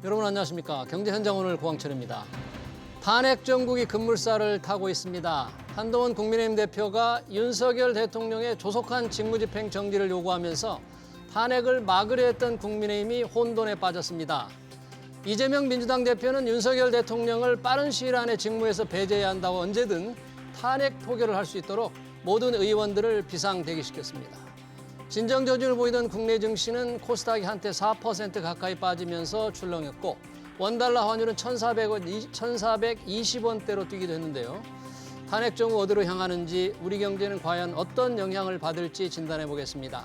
여러분 안녕하십니까. 경제현장 오늘 고광철입니다. 탄핵 정국이 급물살을 타고 있습니다. 한동훈 국민의힘 대표가 윤석열 대통령의 조속한 직무집행 정지를 요구하면서 탄핵을 막으려 했던 국민의힘이 혼돈에 빠졌습니다. 이재명 민주당 대표는 윤석열 대통령을 빠른 시일 안에 직무에서 배제해야 한다고 언제든 탄핵 표결을 할 수 있도록 모든 의원들을 비상대기시켰습니다. 진정저진을 보이던 국내 증시는 코스닥이 한때 4% 가까이 빠지면서 출렁였고 원달러 환율은 1,420원대로 뛰기도 했는데요. 탄핵 정국 어디로 향하는지 우리 경제는 과연 어떤 영향을 받을지 진단해 보겠습니다.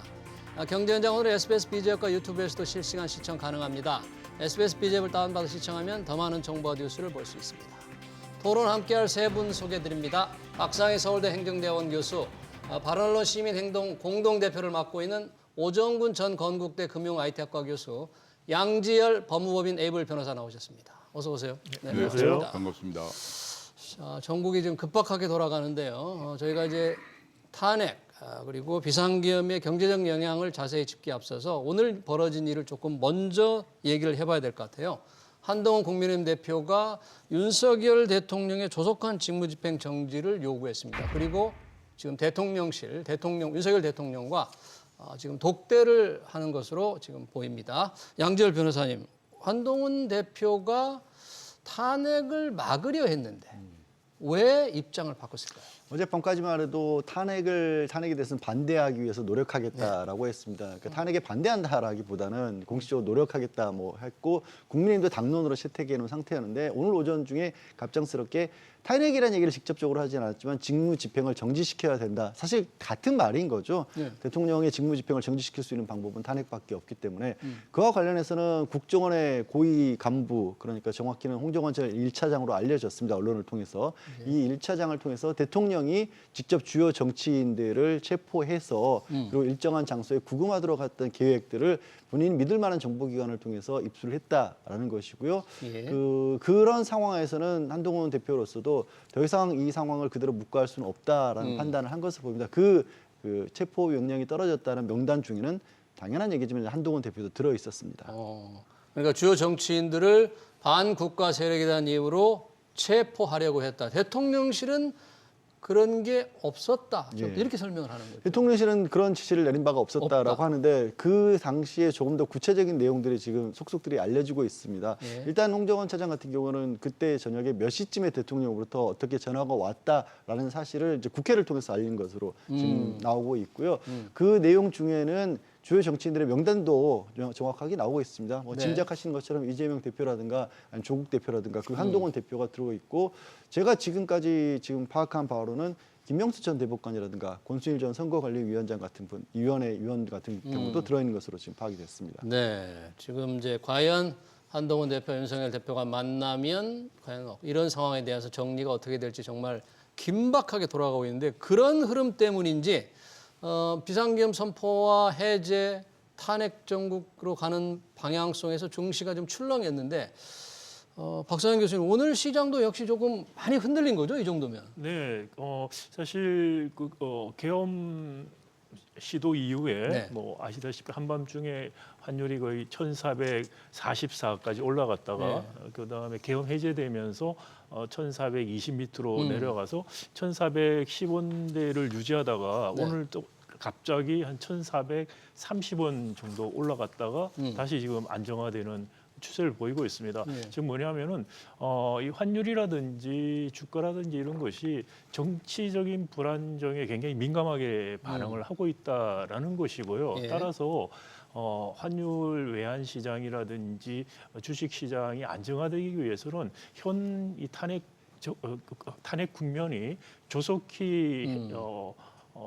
경제현장 오늘 SBS BG앱과 유튜브에서도 실시간 시청 가능합니다. SBS BG앱을 다운받아 시청하면 더 많은 정보와 뉴스를 볼 수 있습니다. 토론 함께할 세 분 소개드립니다. 박상희 서울대 행정대학원 교수, 바른언론 시민행동 공동대표를 맡고 있는 오정군 전 건국대 금융IT학과 교수, 양지열 법무법인 에이블 변호사 나오셨습니다. 어서 오세요. 네, 안녕하세요. 반갑습니다. 전국이 지금 급박하게 돌아가는데요. 저희가 이제 탄핵 그리고 비상계엄의 경제적 영향을 자세히 짚기 앞서서 오늘 벌어진 일을 조금 먼저 얘기를 해봐야 될 것 같아요. 한동훈 국민의힘 대표가 윤석열 대통령의 조속한 직무집행 정지를 요구했습니다. 그리고 지금 윤석열 대통령과 지금 독대를 하는 것으로 지금 보입니다. 양지열 변호사님, 한동훈 대표가 탄핵을 막으려 했는데 왜 입장을 바꿨을까요? 어젯밤까지만 해도 탄핵에 대해서는 반대하기 위해서 노력하겠다라고 했습니다. 그러니까 탄핵에 반대한다라기보다는 공식적으로 노력하겠다 했고 국민의힘도 당론으로 채택해 놓은 상태였는데 오늘 오전 중에 갑작스럽게 탄핵이라는 얘기를 직접적으로 하진 않았지만 직무 집행을 정지시켜야 된다. 사실 같은 말인 거죠. 대통령의 직무 집행을 정지시킬 수 있는 방법은 탄핵밖에 없기 때문에 그와 관련해서는 국정원의 고위 간부, 그러니까 정확히는 홍정원 전 1차장으로 알려졌습니다. 언론을 통해서. 이 1차장을 통해서 대통령이 직접 주요 정치인들을 체포해서 그리고 일정한 장소에 구금하도록 했던 계획들을 본인이 믿을 만한 정보기관을 통해서 입수를 했다라는 것이고요. 그런 상황에서는 한동훈 대표로서도 더 이상 이 상황을 그대로 묵과할 수는 없다라는 판단을 한 것을 보입니다. 그 체포 명령이 떨어졌다는 명단 중에는 당연한 얘기지만 한동훈 대표도 들어 있었습니다. 그러니까 주요 정치인들을 반국가 세력에 대한 이유로 체포하려고 했다. 대통령실은 그런 게 없었다. 이렇게 설명을 하는 거죠. 대통령실은 그런 지시를 내린 바가 없었다라고 하는데 그 당시에 조금 더 구체적인 내용들이 지금 속속들이 알려지고 있습니다. 일단 홍정원 차장 같은 경우는 그때 저녁에 몇 시쯤에 대통령으로부터 어떻게 전화가 왔다라는 사실을 이제 국회를 통해서 알린 것으로 지금 나오고 있고요. 그 내용 중에는 주요 정치인들의 명단도 정확하게 나오고 있습니다. 짐작하시는 것처럼 이재명 대표라든가 아니면 조국 대표라든가 그 한동훈 대표가 들어가 있고 제가 지금까지 파악한 바로는 김명수 전 대법관이라든가 권순일 전 선거관리위원장 같은 분, 위원회 위원 같은 경우도 들어있는 것으로 지금 파악이 됐습니다. 네, 지금 이제 과연 한동훈 대표, 윤석열 대표가 만나면 과연 이런 상황에 대해서 정리가 어떻게 될지 정말 긴박하게 돌아가고 있는데 그런 흐름 때문인지 비상계엄 선포와 해제, 탄핵 정국으로 가는 방향성에서 증시가 좀 출렁였는데 박상현 교수님, 오늘 시장도 역시 조금 많이 흔들린 거죠, 이 정도면? 네, 사실 계엄 시도 이후에 아시다시피 한밤중에 환율이 거의 1,444까지 올라갔다가 그다음에 계엄 해제되면서 1,420 밑으로 내려가서 1,410원대를 유지하다가 오늘 또 갑자기 한 1,430원 정도 올라갔다가 다시 지금 안정화되는 추세를 보이고 있습니다. 지금 뭐냐면은 이 환율이라든지 주가라든지 이런 것이 정치적인 불안정에 굉장히 민감하게 반응을 하고 있다라는 것이고요. 따라서 환율 외환 시장이라든지 주식 시장이 안정화되기 위해서는 현 이 탄핵 국면이 조속히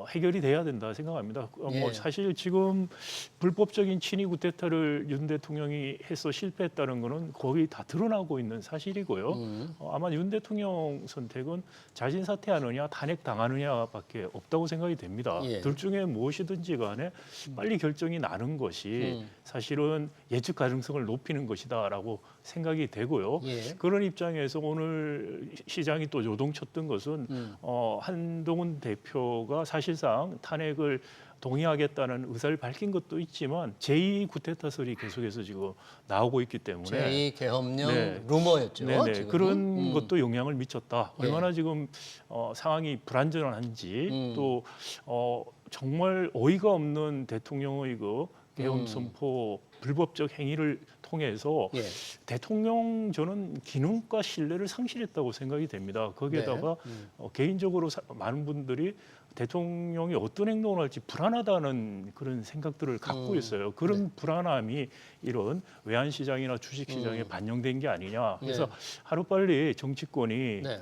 해결이 돼야 된다 생각합니다. 사실 지금 불법적인 친위 쿠데타를 윤 대통령이 해서 실패했다는 것은 거의 다 드러나고 있는 사실이고요. 아마 윤 대통령 선택은 자진 사퇴하느냐 탄핵 당하느냐밖에 없다고 생각이 됩니다. 둘 중에 무엇이든지 간에 빨리 결정이 나는 것이 사실은 예측 가능성을 높이는 것이다라고 생각이 되고요. 그런 입장에서 오늘 시장이 또 요동쳤던 것은 한동훈 대표가 사실상 탄핵을 동의하겠다는 의사를 밝힌 것도 있지만 제2 구테타설이 계속해서 지금 나오고 있기 때문에 제2계엄령 네. 루머였죠. 네네 지금은. 그런 것도 영향을 미쳤다. 예. 얼마나 지금 상황이 불안전한지 또 정말 어이가 없는 대통령의 그 계엄 선포 불법적 행위를 통해서 예. 대통령 저는 기능과 신뢰를 상실했다고 생각이 됩니다. 거기에다가 개인적으로 많은 분들이 대통령이 어떤 행동을 할지 불안하다는 그런 생각들을 갖고 있어요. 그런 불안함이 이런 외환시장이나 주식시장에 반영된 게 아니냐. 그래서 하루빨리 정치권이 네.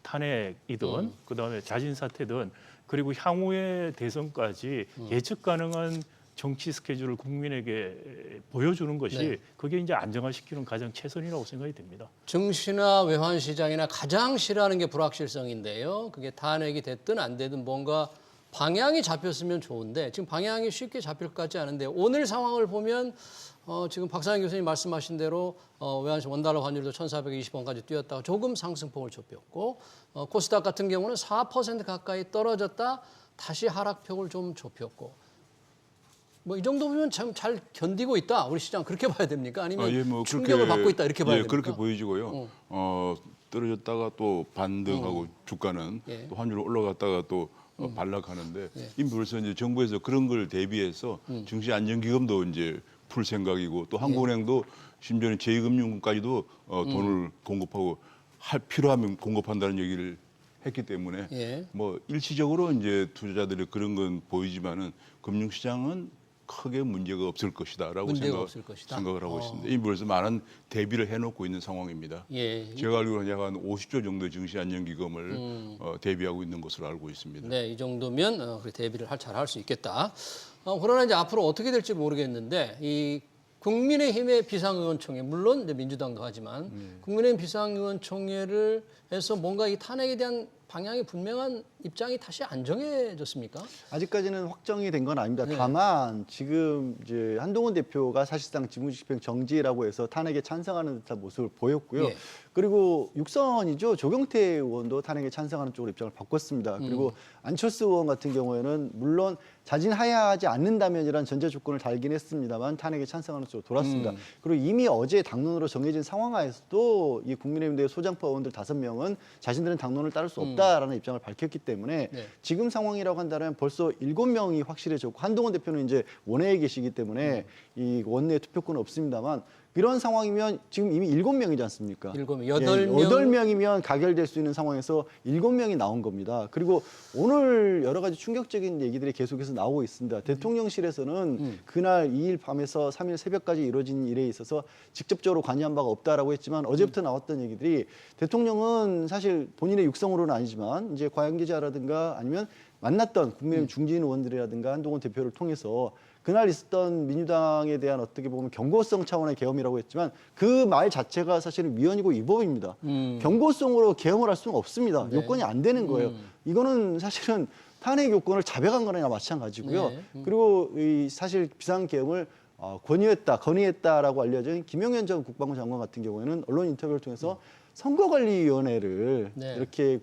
탄핵이든 그다음에 자진 사퇴든 그리고 향후의 대선까지 예측 가능한 정치 스케줄을 국민에게 보여주는 것이 네. 그게 이제 안정화시키는 가장 최선이라고 생각이 됩니다. 증시나 외환시장이나 가장 싫어하는 게 불확실성인데요. 그게 탄핵이 됐든 안 되든 뭔가 방향이 잡혔으면 좋은데 지금 방향이 쉽게 잡힐 것 같지 않은데 오늘 상황을 보면 지금 박상현 교수님 말씀하신 대로 외환시 원달러 환율도 1,420원까지 뛰었다가 조금 상승폭을 좁혔고 코스닥 같은 경우는 4% 가까이 떨어졌다 다시 하락폭을 좀 좁혔고 뭐 이 정도 보면 참 잘 견디고 있다. 우리 시장 그렇게 봐야 됩니까? 아니면 뭐 충격을 받고 있다 이렇게 봐야 됩니까? 그렇게 보여지고요. 떨어졌다가 또 반등하고 주가는 예. 또 환율 올라갔다가 또 반락하는데 이미 벌써 이제 정부에서 그런 걸 대비해서 증시 안정기금도 이제 풀 생각이고 또 한국은행도 심지어는 제2금융까지도 돈을 공급하고 필요하면 공급한다는 얘기를 했기 때문에 예. 뭐 일시적으로 이제 투자자들이 그런 건 보이지만은 금융시장은 크게 문제가 없을 것이다라고 문제가 없을 것이다. 생각을 하고 있습니다. 이미 벌써 많은 대비를 해놓고 있는 상황입니다. 예. 제가 알기로는 약 한 50조 정도 증시 안정기금을 대비하고 있는 것으로 알고 있습니다. 네, 이 정도면 그 대비를 잘할 수 있겠다. 그러나 이제 앞으로 어떻게 될지 모르겠는데 이 국민의힘의 비상의원총회 물론 이제 민주당도 하지만 국민의힘 비상의원총회를 해서 뭔가 이 탄핵에 대한 방향이 분명한 입장이 다시 안 정해졌습니까? 아직까지는 확정이 된 건 아닙니다. 네. 다만 지금 이제 한동훈 대표가 사실상 직무집행 정지라고 해서 탄핵에 찬성하는 듯한 모습을 보였고요. 예. 그리고 육선이죠. 조경태 의원도 탄핵에 찬성하는 쪽으로 입장을 바꿨습니다. 그리고 안철수 의원 같은 경우에는 물론 자진하야하지 않는다면이란 전제 조건을 달긴 했습니다만 탄핵에 찬성하는 쪽으로 돌았습니다. 그리고 이미 어제 당론으로 정해진 상황하에서도 이 국민의힘 소장파 의원들 5명은 자신들은 당론을 따를 수 없다라는 입장을 밝혔기 때문에 네. 지금 상황이라고 한다면 벌써 7명이 확실해졌고 한동훈 대표는 이제 원내에 계시기 때문에 이 원내 투표권은 없습니다만 이런 상황이면 지금 이미 7명이지 않습니까? 7명, 예, 8명. 8명이면 가결될 수 있는 상황에서 7명이 나온 겁니다. 그리고 오늘 여러 가지 충격적인 얘기들이 계속해서 나오고 있습니다. 대통령실에서는 그날 2일 밤에서 3일 새벽까지 이루어진 일에 있어서 직접적으로 관여한 바가 없다라고 했지만 어제부터 나왔던 얘기들이 대통령은 사실 본인의 육성으로는 아니지만 이제 과연기자라든가 아니면 만났던 국민의힘 중진 의원들이라든가 한동훈 대표를 통해서 그날 있었던 민주당에 대한 어떻게 보면 경고성 차원의 계엄이라고 했지만 그 말 자체가 사실은 위헌이고 위법입니다. 경고성으로 계엄을 할 수는 없습니다. 네. 요건이 안 되는 거예요. 이거는 사실은 탄핵 요건을 자백한 거나 마찬가지고요. 네. 그리고 이 사실 비상계엄을 건의했다라고 알려진 김영현 전 국방부 장관 같은 경우에는 언론 인터뷰를 통해서 선거관리위원회를 네. 이렇게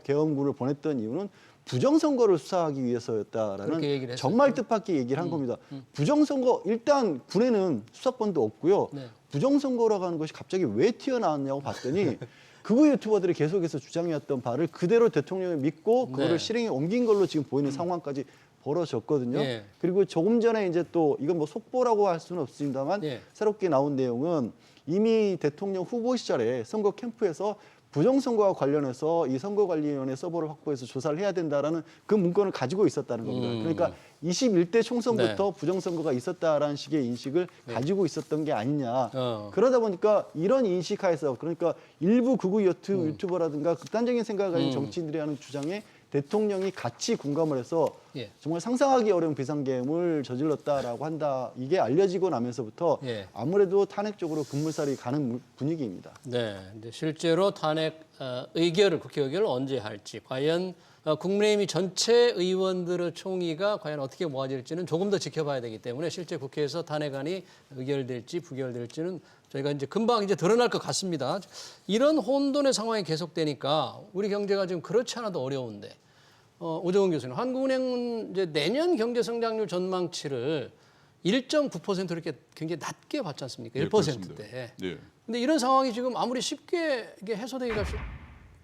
계엄군을 보냈던 이유는 부정선거를 수사하기 위해서였다라는 그렇게 얘기를 했었죠. 정말 뜻밖의 얘기를 한 겁니다. 부정선거 일단 군에는 수사권도 없고요. 네. 부정선거라고 하는 것이 갑자기 왜 튀어나왔냐고 봤더니 극우 유튜버들이 계속해서 주장해왔던 바를 그대로 대통령이 믿고 그거를 네. 실행에 옮긴 걸로 지금 보이는 상황까지 벌어졌거든요. 네. 그리고 조금 전에 이제 또 이건 뭐 속보라고 할 수는 없습니다만 네. 새롭게 나온 내용은 이미 대통령 후보 시절에 선거 캠프에서 부정선거와 관련해서 이 선거관리위원회 서버를 확보해서 조사를 해야 된다라는 그 문건을 가지고 있었다는 겁니다. 그러니까 21대 총선부터 네. 부정선거가 있었다라는 식의 인식을 가지고 있었던 게 아니냐. 그러다 보니까 이런 인식하에서 그러니까 일부 극우 유튜버라든가 극단적인 생각을 가진 정치인들이 하는 주장에 대통령이 같이 공감을 해서 예. 정말 상상하기 어려운 비상계엄을 저질렀다라고 한다. 이게 알려지고 나면서부터 예. 아무래도 탄핵 쪽으로 급물살이 가는 분위기입니다. 네, 근데 실제로 탄핵 의결을 국회 의결을 언제 할지 과연 국민의힘이 전체 의원들의 총의가 과연 어떻게 모아질지는 조금 더 지켜봐야 되기 때문에 실제 국회에서 탄핵안이 의결될지 부결될지는 저희가 이제 금방 이제 드러날 것 같습니다. 이런 혼돈의 상황이 계속되니까 우리 경제가 지금 그렇지 않아도 어려운데 오정훈 교수님, 한국은행은 이제 내년 경제 성장률 전망치를 1.9% 이렇게 굉장히 낮게 봤지 않습니까? 1%대. 네. 근데 이런 상황이 지금 아무리 쉽게 이게 해소되기가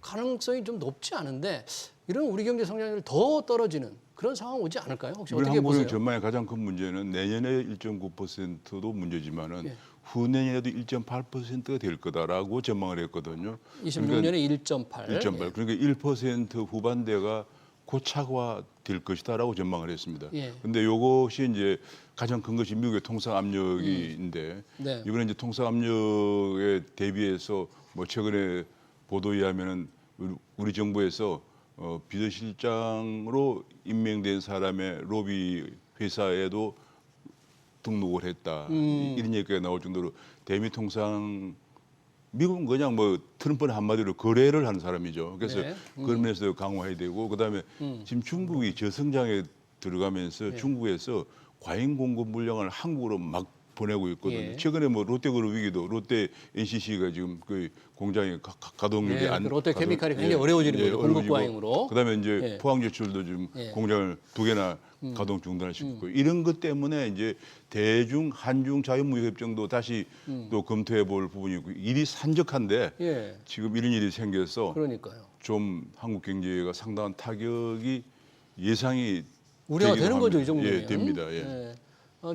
가능성이 좀 높지 않은데 이런 우리 경제 성장률이 더 떨어지는 그런 상황 오지 않을까요? 혹시 우리 어떻게 보세요? 한국은행 전망의 가장 큰 문제는 내년에 1.9%도 문제지만은 예. 후내년에도 1.8%가 될 거다라고 전망을 했거든요. 26년에 1.8. 1.8. 그러니까 1% 후반대가 고착화될 것이다라고 전망을 했습니다. 예. 근데 요것이 이제 가장 큰 것이 미국의 통상 압력인데 네. 이번에 이제 통상 압력에 대비해서 뭐 최근에 보도에 의하면은 우리 정부에서 비서실장으로 임명된 사람의 로비 회사에도 등록을 했다. 이런 얘기가 나올 정도로 대미 통상 미국은 그냥 뭐 트럼프는 한마디로 거래를 하는 사람이죠. 그래서 네. 그런 면에서 강화해야 되고 그다음에 지금 중국이 저성장에 들어가면서 네. 중국에서 과잉 공급 물량을 한국으로 막 보내고 있거든요. 예. 최근에 뭐 롯데그룹 위기도 롯데 NCC가 지금 그 공장의 가동률이 네, 그 롯데케미칼이 굉장히 어려워지는 거죠. 공급 어려워지고 과잉으로. 그다음에 이제 예. 포항제철도 지금 예. 공장을 2개나 가동 중단을 시키고 있고 이런 것 때문에 이제 대중 한중 자유무역협정도 다시 또 검토해 볼 부분이 있고 일이 산적한데 예. 지금 이런 일이 생겨서 그러니까요. 좀 한국 경제가 상당한 타격이 예상이 우려가 되기도 되는 거죠, 합니다. 이 정도면. 예, 됩니다. 예.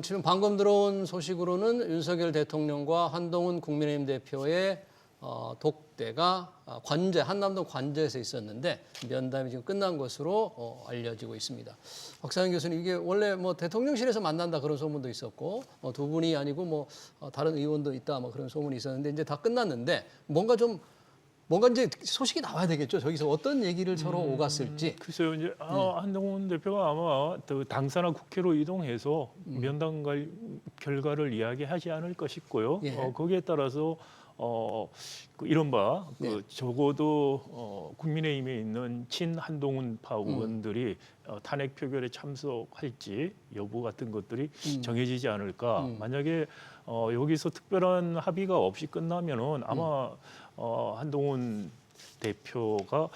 지금 방금 들어온 소식으로는 윤석열 대통령과 한동훈 국민의힘 대표의 독대가 관제, 한남동 관제에서 있었는데 면담이 지금 끝난 것으로 알려지고 있습니다. 박상현 교수님, 이게 원래 뭐 대통령실에서 만난다 그런 소문도 있었고 두 분이 아니고 뭐 다른 의원도 있다 뭐 그런 소문이 있었는데 이제 다 끝났는데 뭔가 이제 소식이 나와야 되겠죠. 저기서 어떤 얘기를 서로 오갔을지. 글쎄요, 이제 한동훈 대표가 아마 그 당사나 국회로 이동해서 면담 결과를 이야기하지 않을까 싶고요. 예. 거기에 따라서 그 이른바 네. 적어도 국민의힘에 있는 친 한동훈파 의원들이 탄핵 표결에 참석할지 여부 같은 것들이 정해지지 않을까. 만약에 여기서 특별한 합의가 없이 끝나면은 아마 한동훈 대표가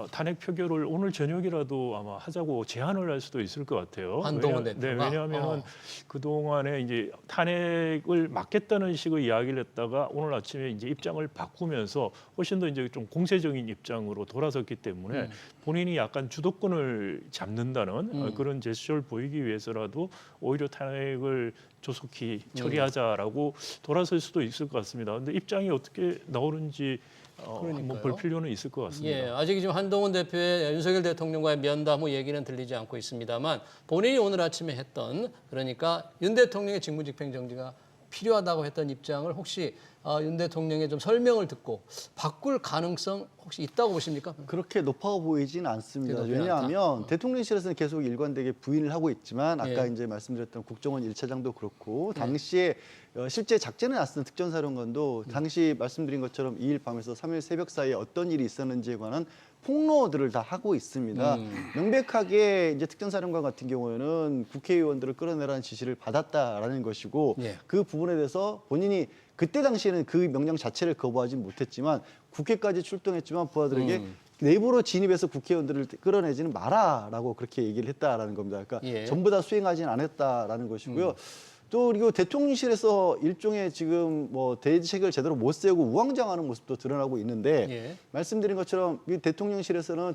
탄핵 표결을 오늘 저녁이라도 아마 하자고 제안을 할 수도 있을 것 같아요. 한동훈 대표가? 네, 왜냐하면 그 동안에 이제 탄핵을 막겠다는 식의 이야기를 했다가 오늘 아침에 이제 입장을 바꾸면서 훨씬 더 이제 좀 공세적인 입장으로 돌아섰기 때문에 본인이 약간 주도권을 잡는다는 그런 제스처를 보이기 위해서라도 오히려 탄핵을 조속히 처리하자라고 돌아설 수도 있을 것 같습니다. 그런데 입장이 어떻게 나오는지 한번 볼 필요는 있을 것 같습니다. 예, 아직 지금 한동훈 대표의 윤석열 대통령과의 면담 후 얘기는 들리지 않고 있습니다만 본인이 오늘 아침에 했던 그러니까 윤 대통령의 직무집행 정지가 필요하다고 했던 입장을 혹시 윤 대통령의 좀 설명을 듣고 바꿀 가능성 혹시 있다고 보십니까? 그렇게 높아 보이지는 않습니다. 높지 왜냐하면 대통령실에서는 계속 일관되게 부인을 하고 있지만 아까 예. 이제 말씀드렸던 국정원 1차장도 그렇고 당시에 실제 작전에 나선 특전사령관도 당시 말씀드린 것처럼 2일 밤에서 3일 새벽 사이에 어떤 일이 있었는지에 관한 폭로들을 다 하고 있습니다. 명백하게 이제 특전사령관 같은 경우에는 국회의원들을 끌어내라는 지시를 받았다라는 것이고 예. 그 부분에 대해서 본인이 그때 당시에는 그 명령 자체를 거부하지 못했지만 국회까지 출동했지만 부하들에게 내부로 진입해서 국회의원들을 끌어내지는 마라라고 그렇게 얘기를 했다라는 겁니다. 그러니까 예. 전부 다 수행하지는 않았다라는 것이고요. 또 그리고 대통령실에서 일종의 지금 뭐 대책을 제대로 못 세우고 우왕좌왕하는 모습도 드러나고 있는데 예. 말씀드린 것처럼 이 대통령실에서는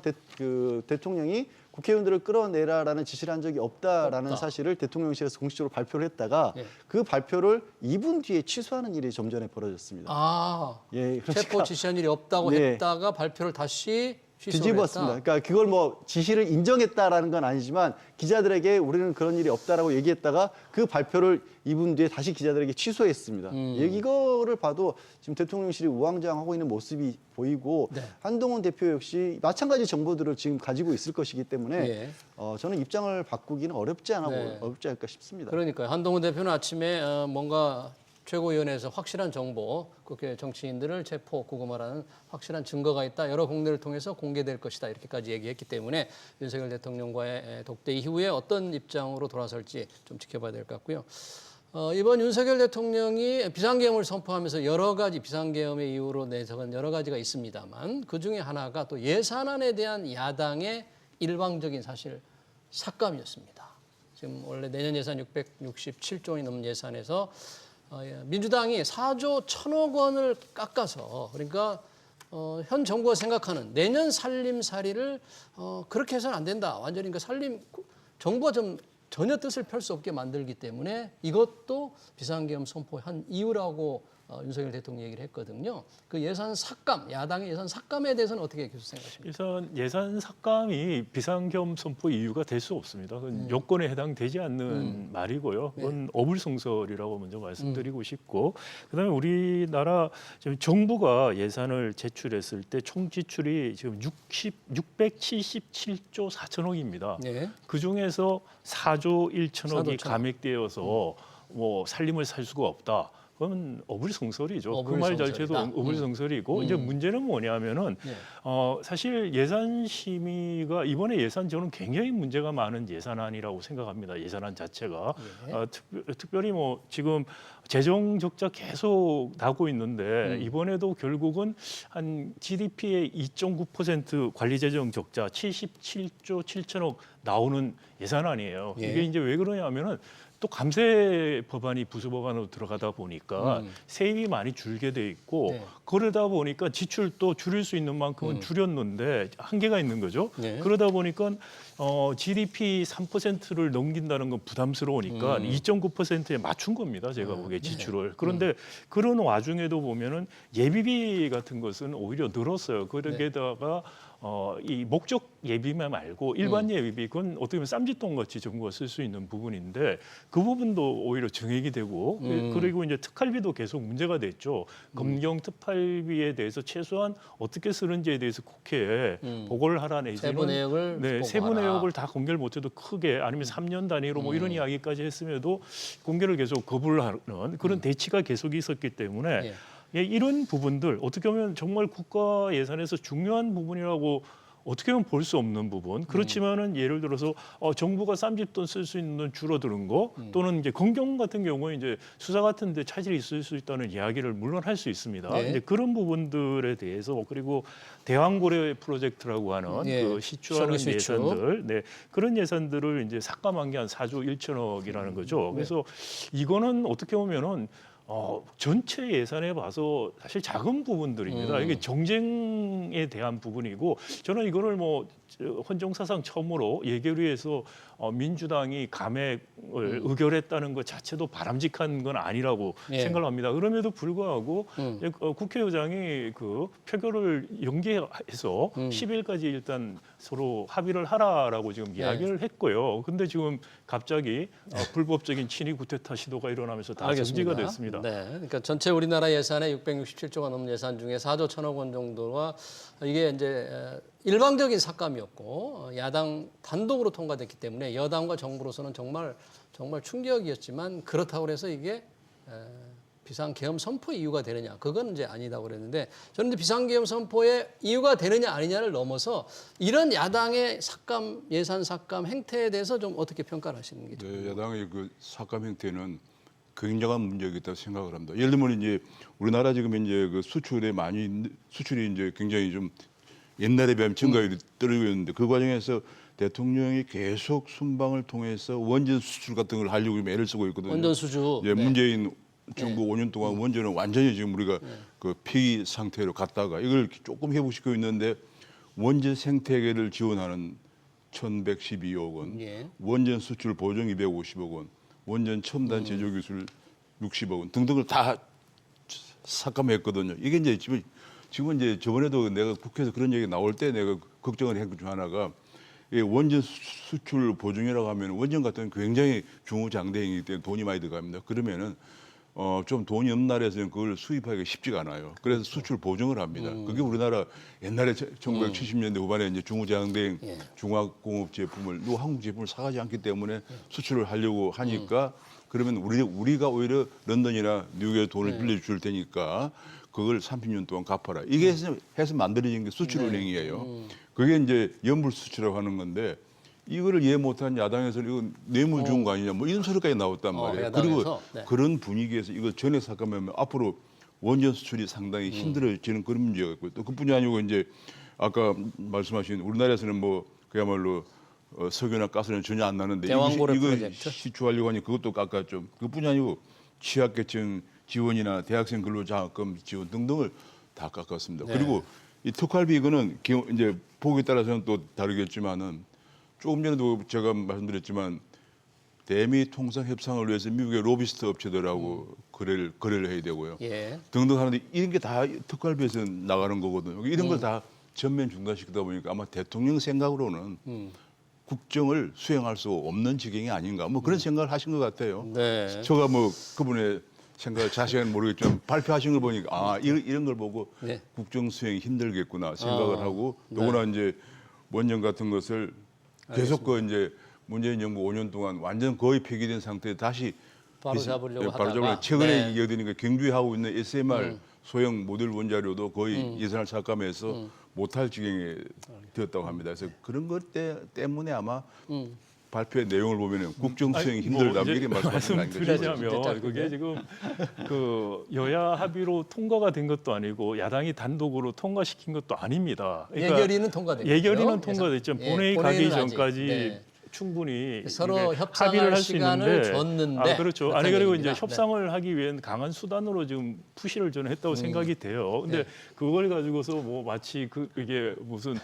대통령이 국회의원들을 끌어내라라는 지시를 한 적이 없다라는 없다. 사실을 대통령실에서 공식적으로 발표를 했다가 예. 그 발표를 2분 뒤에 취소하는 일이 좀 전에 벌어졌습니다. 아, 예, 체포 지시한 일이 없다고 네. 했다가 발표를 다시 취소를 뒤집었습니다. 했다. 그러니까 그걸 뭐 지시를 인정했다라는 건 아니지만 기자들에게 우리는 그런 일이 없다라고 얘기했다가 그 발표를 2분 뒤에 다시 기자들에게 취소했습니다. 이거를 봐도 지금 대통령실이 우왕좌왕하고 있는 모습이 보이고 네. 한동훈 대표 역시 마찬가지 정보들을 지금 가지고 있을 것이기 때문에 예. 저는 입장을 바꾸기는 어렵지 네. 않을까 싶습니다. 그러니까요. 한동훈 대표는 아침에 뭔가 최고위원회에서 확실한 정보, 그렇게 정치인들을 체포, 구금하라는 확실한 증거가 있다. 여러 공개를 통해서 공개될 것이다. 이렇게까지 얘기했기 때문에 윤석열 대통령과의 독대 이후에 어떤 입장으로 돌아설지 좀 지켜봐야 될 것 같고요. 이번 윤석열 대통령이 비상계엄을 선포하면서 여러 가지 비상계엄의 이유로 내세운 여러 가지가 있습니다만 그중에 하나가 또 예산안에 대한 야당의 일방적인 사실 삭감이었습니다. 지금 원래 내년 예산 667조 원이 넘는 예산에서 민주당이 4조 1천억 원을 깎아서 그러니까 현 정부가 생각하는 내년 살림살이를 그렇게 해서는 안 된다. 완전히 그 정부가 좀 전혀 뜻을 펼 수 없게 만들기 때문에 이것도 비상계엄 선포한 이유라고 윤석열 대통령이 얘기를 했거든요. 그 예산 삭감, 야당의 예산 삭감에 대해서는 어떻게 교수 생각하십니까? 예산 삭감이 비상계엄 선포 이유가 될 수 없습니다. 그건 요건에 해당되지 않는 말이고요. 그건 어불성설이라고 먼저 말씀드리고 싶고, 그다음에 우리나라 지금 정부가 예산을 제출했을 때 총 지출이 지금 677조 4천억입니다. 네. 그 중에서 4조 1천억이 4조 1천억. 감액되어서 뭐 살림을 살 수가 없다. 그건 어불성설이죠. 그 말 자체도 어불성설이다. 어불성설이고 이제 문제는 뭐냐면은 네. 사실 예산 심의가 이번에 예산 저는 굉장히 문제가 많은 예산안이라고 생각합니다. 예산안 자체가 예. 특별히 뭐 지금 재정 적자 계속 나고 있는데 이번에도 결국은 한 GDP의 2.9% 관리 재정 적자 77조 7천억 나오는 예산안이에요. 예. 이게 이제 왜 그러냐면은 또 감세 법안이 부수 법안으로 들어가다 보니까 세입이 많이 줄게 돼 있고 네. 그러다 보니까 지출도 줄일 수 있는 만큼은 줄였는데 한계가 있는 거죠. 네. 그러다 보니까 GDP 3%를 넘긴다는 건 부담스러우니까 2.9%에 맞춘 겁니다. 제가 보기에 지출을. 그런데 그런 와중에도 보면은 예비비 같은 것은 오히려 늘었어요. 거기에다가 이 목적 예비만 말고 일반 예비비 그건 어떻게 보면 쌈짓돈 같이 정부가 쓸 수 있는 부분인데 그 부분도 오히려 증액이 되고 그리고 이제 특활비도 계속 문제가 됐죠. 검경 특활비에 대해서 최소한 어떻게 쓰는지에 대해서 국회에 보고를 하라 내지는 세부 내역을 세부 보고하라. 내역을 다 공개를 못해도 크게 아니면 3년 단위로 뭐 이런 이야기까지 했음에도 공개를 계속 거부를 하는 그런 대치가 계속 있었기 때문에 예. 예, 이런 부분들 어떻게 보면 정말 국가 예산에서 중요한 부분이라고 어떻게 보면 볼 수 없는 부분. 그렇지만은 예를 들어서 정부가 쌈짓돈 쓸 수 있는 돈 줄어드는 거 또는 이제 검경 같은 경우에 이제 수사 같은데 차질이 있을 수 있다는 이야기를 물론 할 수 있습니다. 네. 이제 그런 부분들에 대해서 그리고 대왕고래 프로젝트라고 하는 예. 그 시추하는 시추. 예산들, 네 그런 예산들을 이제 삭감한 게 한 4조 1천억이라는 거죠. 그래서 이거는 어떻게 보면은 전체 예산에 봐서 사실 작은 부분들입니다. 이게 정쟁에 대한 부분이고 저는 이거를 뭐 헌정사상 처음으로 예결위에서 민주당이 감액을 의결했다는 것 자체도 바람직한 건 아니라고 예. 생각을 합니다. 그럼에도 불구하고 국회의장이 그 표결을 연기해서 10일까지 일단 서로 합의를 하라라고 지금 이야기를 했고요. 근데 지금 갑자기 불법적인 친위 구테타 시도가 일어나면서 다 정지가 됐습니다. 네, 그러니까 전체 우리나라 예산의 667조가 넘는 예산 중에 4조 1천억 원 정도가 이게 이제 일방적인 삭감이었고 야당 단독으로 통과됐기 때문에 여당과 정부로서는 정말 충격이었지만 그렇다고 해서 이게 비상계엄 선포 이유가 되느냐 그건 이제 아니다고 그랬는데 저는 이제 비상계엄 선포의 이유가 되느냐 아니냐를 넘어서 이런 야당의 예산 삭감 행태에 대해서 좀 어떻게 평가를 하시는 게 좋을까요? 네, 야당의 그 삭감 행태는 굉장한 문제가 있다고 생각을 합니다. 예를 들면 이제 우리나라 지금 이제 그 수출이 이제 굉장히 좀 옛날에 비하면 증가율이 떨어지고 있는데 그 과정에서 대통령이 계속 순방을 통해서 원전 수출 같은 걸 하려고 지금 애를 쓰고 있거든요. 원전 수주. 예, 네. 문재인 정부 5년 동안 원전은 완전히 지금 우리가 그 폐기 상태로 갔다가 이걸 조금 회복시키고 있는데 원전 생태계를 지원하는 1,112억 원, 예. 원전 수출 보증 250억 원, 원전 첨단 제조 기술 60억 원 등등을 다 삭감했거든요. 이게 이제 지금 이제 저번에도 내가 국회에서 그런 얘기 나올 때 내가 걱정을 한 것 중 하나가 이 원전 수출 보증이라고 하면 원전 같은 경우는 굉장히 중후장대이기 때문에 돈이 많이 들어갑니다. 그러면은 좀 돈이 없는 나라에서는 그걸 수입하기가 쉽지가 않아요. 그래서 수출 보증을 합니다. 그게 우리나라 옛날에 1970년대 후반에 이제 중후장대행 중화공업 제품을 한국 제품을 사가지 않기 때문에 수출을 하려고 하니까 그러면 우리가 오히려 런던이나 뉴욕에 돈을 빌려줄 테니까 그걸 30년 동안 갚아라. 이게 해서 만들어진 게 수출은행이에요. 그게 이제 연불 수출이라고 하는 건데 이거를 이해 못한 야당에서는 이건 뇌물 준 거 아니냐 뭐 이런 소리까지 나왔단 말이에요. 그리고 야당에서? 네. 그런 분위기에서 이거 전액 삭감하면 앞으로 원전 수출이 상당히 힘들어지는 그런 문제가 있고 또 그뿐이 아니고 이제 아까 말씀하신 우리나라에서는 뭐 그야말로 석유나 가스는 전혀 안 나는데 대왕고래 이거 프로젝트. 시추하려고 하니 그것도 깎았죠. 그뿐이 아니고 취약계층 지원이나 대학생 근로장학금 지원 등등을 다 깎았습니다. 네. 그리고 이 특활비 이거는 이제 보기에 따라서는 또 다르겠지만은 조금 전에도 제가 말씀드렸지만 대미 통상 협상을 위해서 미국의 로비스트 업체들하고 거래를 해야 되고요. 예. 등등 하는데 이런 게 다 특활비에서 나가는 거거든요. 이런 걸 다 전면 중단시키다 보니까 아마 대통령 생각으로는 국정을 수행할 수 없는 지경이 아닌가 뭐 그런 생각을 하신 것 같아요. 네. 제가 뭐 그분의 생각을 자세히는 모르겠지만 발표하신 걸 보니까 이런 걸 보고 네. 국정 수행이 힘들겠구나 생각을 하고 더구나 이제 원전 같은 것을 계속 이제 문재인 정부 5년 동안 완전 거의 폐기된 상태에 다시 바로 잡으려고 바로 하다가. 잡으려고 최근에 네. 이어드니까 경주에 하고 있는 SMR 소형 모듈 원자료도 거의 예산을 삭감해서 못할 지경에 되었다고 합니다. 그래서 그런 것 때문에 아마 발표의 내용을 보면은 국정 수행이 힘들다 뭐 이제 이렇게 말씀하시는 거 아닌가요? 말씀드리자면 그게 지금 그 여야 합의로 통과가 된 것도 아니고 야당이 단독으로 통과시킨 것도 아닙니다. 예결위는 통과됐죠. 예결위는 통과됐죠. 예, 본회의 본회의는 가기 아직. 전까지 네. 충분히 서로 이게 협상할 합의를 할 수 시간을 있는데 줬는데 그렇죠. 그렇다는 아니 그리고 얘기입니다. 이제 협상을 하기 위한 강한 수단으로 지금 푸시를 저는 했다고 생각이 돼요. 근데 네. 그걸 가지고서 뭐 마치 이게 무슨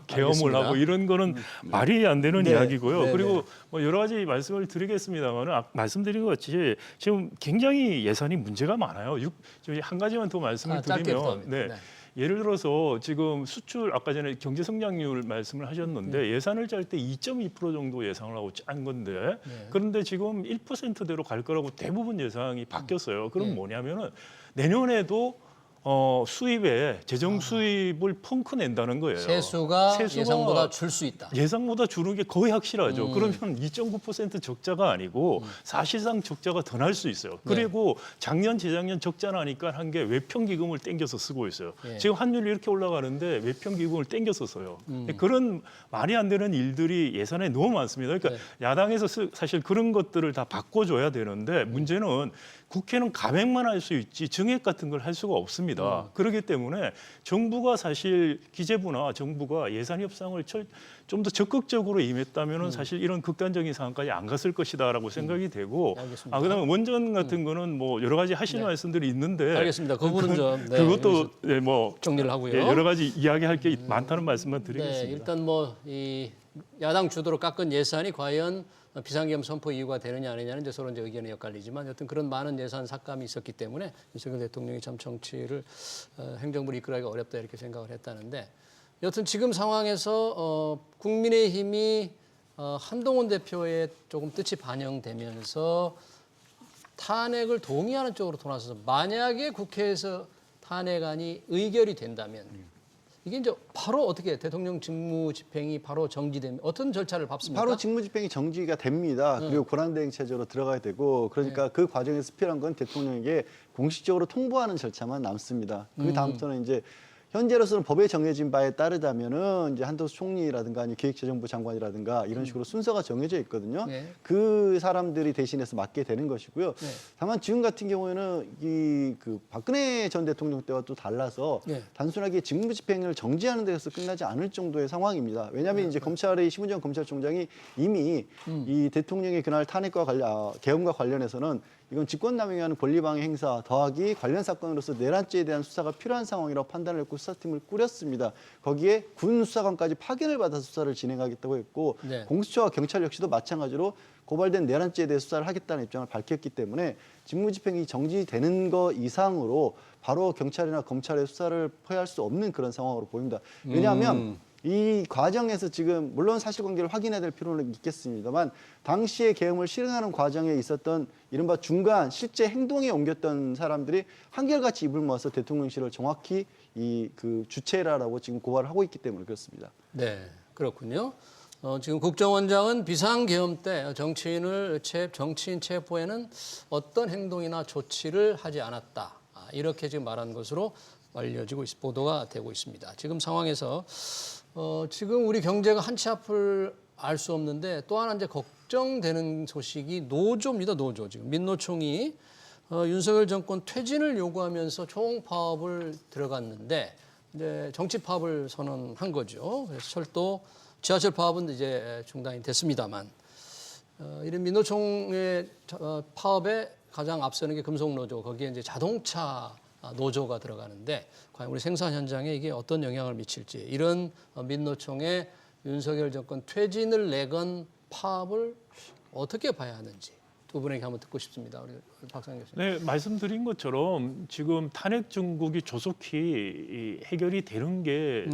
계엄을 알겠습니다. 하고 이런 거는 말이 안 되는 네. 이야기고요. 네, 그리고 뭐 여러 가지 말씀을 드리겠습니다만 말씀드린 것 같이 지금 굉장히 예산이 문제가 많아요. 저희 한 가지만 더 말씀을 짧게 드리면 부탁합니다. 네. 네. 예를 들어서 지금 수출 아까 전에 경제 성장률 말씀을 하셨는데 예산을 짤 때 2.2% 정도 예상을 하고 짠 건데 그런데 지금 1%대로 갈 거라고 대부분 예상이 바뀌었어요. 그럼 네. 뭐냐면은 내년에도 수입에 재정 수입을 펑크 낸다는 거예요. 세수가 예상보다 줄 수 있다. 예상보다 주는 게 거의 확실하죠. 그러면 2.9% 적자가 아니고 사실상 적자가 더 날 수 있어요. 그리고 작년, 재작년 적자 나니까 한 게 외평기금을 땡겨서 쓰고 있어요. 예. 지금 환율이 이렇게 올라가는데 외평기금을 땡겨서 써요. 그런 말이 안 되는 일들이 예산에 너무 많습니다. 그러니까 야당에서 사실 그런 것들을 다 바꿔줘야 되는데 문제는 국회는 감액만 할 수 있지 증액 같은 걸 할 수가 없습니다. 그렇기 때문에 정부가 사실 기재부나 정부가 예산 협상을 좀 더 적극적으로 임했다면은 사실 이런 극단적인 상황까지 안 갔을 것이다라고 생각이 되고 알겠습니다. 그다음에 원전 같은 거는 뭐 여러 가지 하실 네. 말씀들이 있는데 알겠습니다. 그 부분은 좀 그것도 네, 뭐 정리를 하고요. 예, 여러 가지 이야기할 게 많다는 말씀만 드리겠습니다. 네, 일단 뭐 이 야당 주도로 깎은 예산이 과연 비상계엄 선포 이유가 되느냐 아니냐는 이제 서로 이제 의견이 엇갈리지만 여튼 그런 많은 예산 삭감이 있었기 때문에 윤석열 대통령이 참 정치를 행정부를 이끌어가기가 어렵다 이렇게 생각을 했다는데 여튼 지금 상황에서 국민의힘이 한동훈 대표의 조금 뜻이 반영되면서 탄핵을 동의하는 쪽으로 돌아서서 만약에 국회에서 탄핵안이 의결이 된다면 이게 이제 바로 어떻게 대통령 직무집행이 바로 정지되면 어떤 절차를 밟습니까? 바로 직무집행이 정지가 됩니다. 그리고 권한대행 체제로 들어가야 되고 그러니까 그 과정에서 필요한 건 대통령에게 공식적으로 통보하는 절차만 남습니다. 그 다음부터는 이제 현재로서는 법에 정해진 바에 따르다면은 이제 한덕수 총리라든가 아니 기획재정부 장관이라든가 이런 식으로 순서가 정해져 있거든요. 네. 그 사람들이 대신해서 맡게 되는 것이고요. 네. 다만 지금 같은 경우에는 이 그 박근혜 전 대통령 때와 또 달라서 네. 단순하게 직무집행을 정지하는 데서 끝나지 않을 정도의 상황입니다. 왜냐하면 이제 검찰의 심은정 검찰총장이 이미 이 대통령의 그날 탄핵과 계엄과 관련해서는 이건 직권남용에 하는 권리방해 행사 더하기 관련 사건으로서 내란죄에 대한 수사가 필요한 상황이라고 판단을 했고 수사팀을 꾸렸습니다. 거기에 군 수사관까지 파견을 받아서 수사를 진행하겠다고 했고 네. 공수처와 경찰 역시도 마찬가지로 고발된 내란죄에 대해 수사를 하겠다는 입장을 밝혔기 때문에 직무집행이 정지되는 것 이상으로 바로 경찰이나 검찰의 수사를 포기할 수 없는 그런 상황으로 보입니다. 왜냐하면 이 과정에서 지금 물론 사실관계를 확인해야 될 필요는 있겠습니다만 당시에 계엄을 실행하는 과정에 있었던 이른바 중간 실제 행동에 옮겼던 사람들이 한결같이 입을 모아서 대통령실을 정확히 이 그 주체라라고 지금 고발을 하고 있기 때문에 그렇습니다. 네, 그렇군요. 지금 국정원장은 비상계엄 때 정치인 체포에는 어떤 행동이나 조치를 하지 않았다. 이렇게 지금 말한 것으로 알려지고 보도가 되고 있습니다. 지금 상황에서 지금 우리 경제가 한치 앞을 알 수 없는데 또 하나 이제 걱정되는 소식이 노조입니다. 노조 지금 민노총이 윤석열 정권 퇴진을 요구하면서 총파업을 들어갔는데 이제 정치 파업을 선언한 거죠. 그래서 철도 지하철 파업은 이제 중단이 됐습니다만 이런 민노총의 파업에 가장 앞서는 게 금속노조, 거기에 이제 자동차 노조가 들어가는데 과연 우리 생산 현장에 이게 어떤 영향을 미칠지, 이런 민노총의 윤석열 정권 퇴진을 내건 파업을 어떻게 봐야 하는지 두 분에게 한번 듣고 싶습니다. 우리 박상 교수님. 네, 말씀드린 것처럼 지금 탄핵 정국이 조속히 해결이 되는 게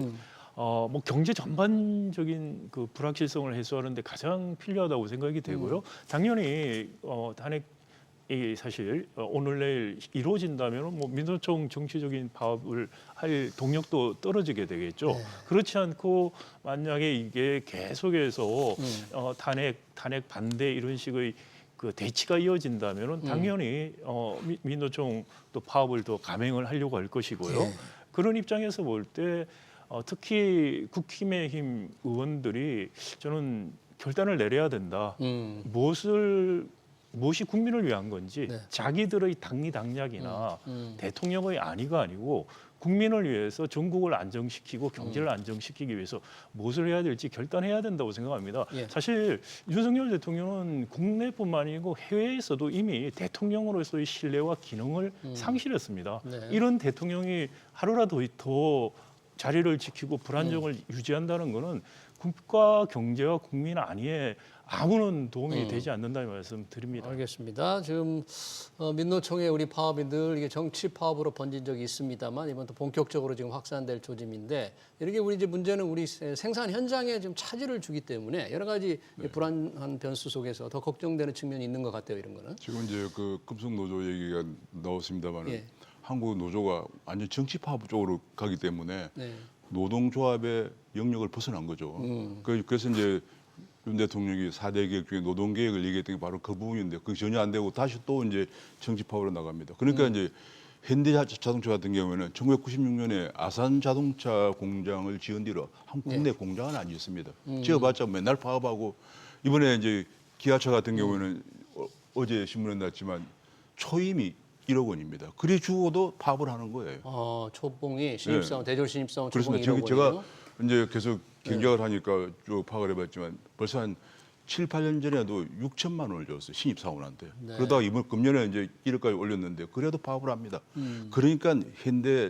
뭐 경제 전반적인 그 불확실성을 해소하는데 가장 필요하다고 생각이 되고요. 당연히 탄핵이 사실 오늘 내일 이루어진다면 뭐 민노총 정치적인 파업을 할 동력도 떨어지게 되겠죠. 네. 그렇지 않고 만약에 이게 계속해서 탄핵 반대 이런 식의 그 대치가 이어진다면은 당연히 민노총 또 파업을 더 감행을 하려고 할 것이고요. 네. 그런 입장에서 볼 때 특히 국힘의힘 의원들이 저는 결단을 내려야 된다. 무엇이 국민을 위한 건지 네. 자기들의 당리당략이나 대통령의 안위가 아니고 국민을 위해서 전국을 안정시키고 경제를 안정시키기 위해서 무엇을 해야 될지 결단해야 된다고 생각합니다. 예. 사실 윤석열 대통령은 국내뿐만 아니고 해외에서도 이미 대통령으로서의 신뢰와 기능을 상실했습니다. 네. 이런 대통령이 하루라도 더 자리를 지키고 불안정을 유지한다는 것은 국가 경제와 국민 안위에 아무런 도움이 되지 않는다는 말씀 드립니다. 알겠습니다. 지금 민노총의 우리 파업이 늘 이게 정치 파업으로 번진 적이 있습니다만 이번 또 본격적으로 지금 확산될 조짐인데, 이렇게 우리 이제 문제는 우리 생산 현장에 좀 차질을 주기 때문에 여러 가지 불안한 변수 속에서 더 걱정되는 측면이 있는 것 같아요. 이런 거는. 지금 이제 그 금속 노조 얘기가 나왔습니다만 예. 한국 노조가 완전 정치 파업 쪽으로 가기 때문에 네. 노동조합의 영역을 벗어난 거죠. 그래서 이제 윤 대통령이 4대 계획 중에 노동계획을 얘기했던 게 바로 그 부분인데 그게 전혀 안 되고 다시 또 이제 정치 파업으로 나갑니다. 그러니까 이제 현대자동차 같은 경우에는 1996년에 아산 자동차 공장을 지은 뒤로 한 국내 공장은 안 짓습니다. 지어봤자 맨날 파업하고, 이번에 이제 기아차 같은 경우에는 어제 신문에 났지만 초임이 1억 원입니다. 그래 주고도 파업을 하는 거예요. 초봉이 신입사원, 대졸 신입사원 초봉이 그렇습니다. 1억 제가 원이에요. 이제 계속 경쟁을 하니까 쭉 파악을 해봤지만 벌써 한 7, 8년 전에도 6천만 원을 줬어요. 신입사원한테. 네. 그러다가 이번 금년에 이제 1억까지 올렸는데 그래도 파업을 합니다. 그러니까 현대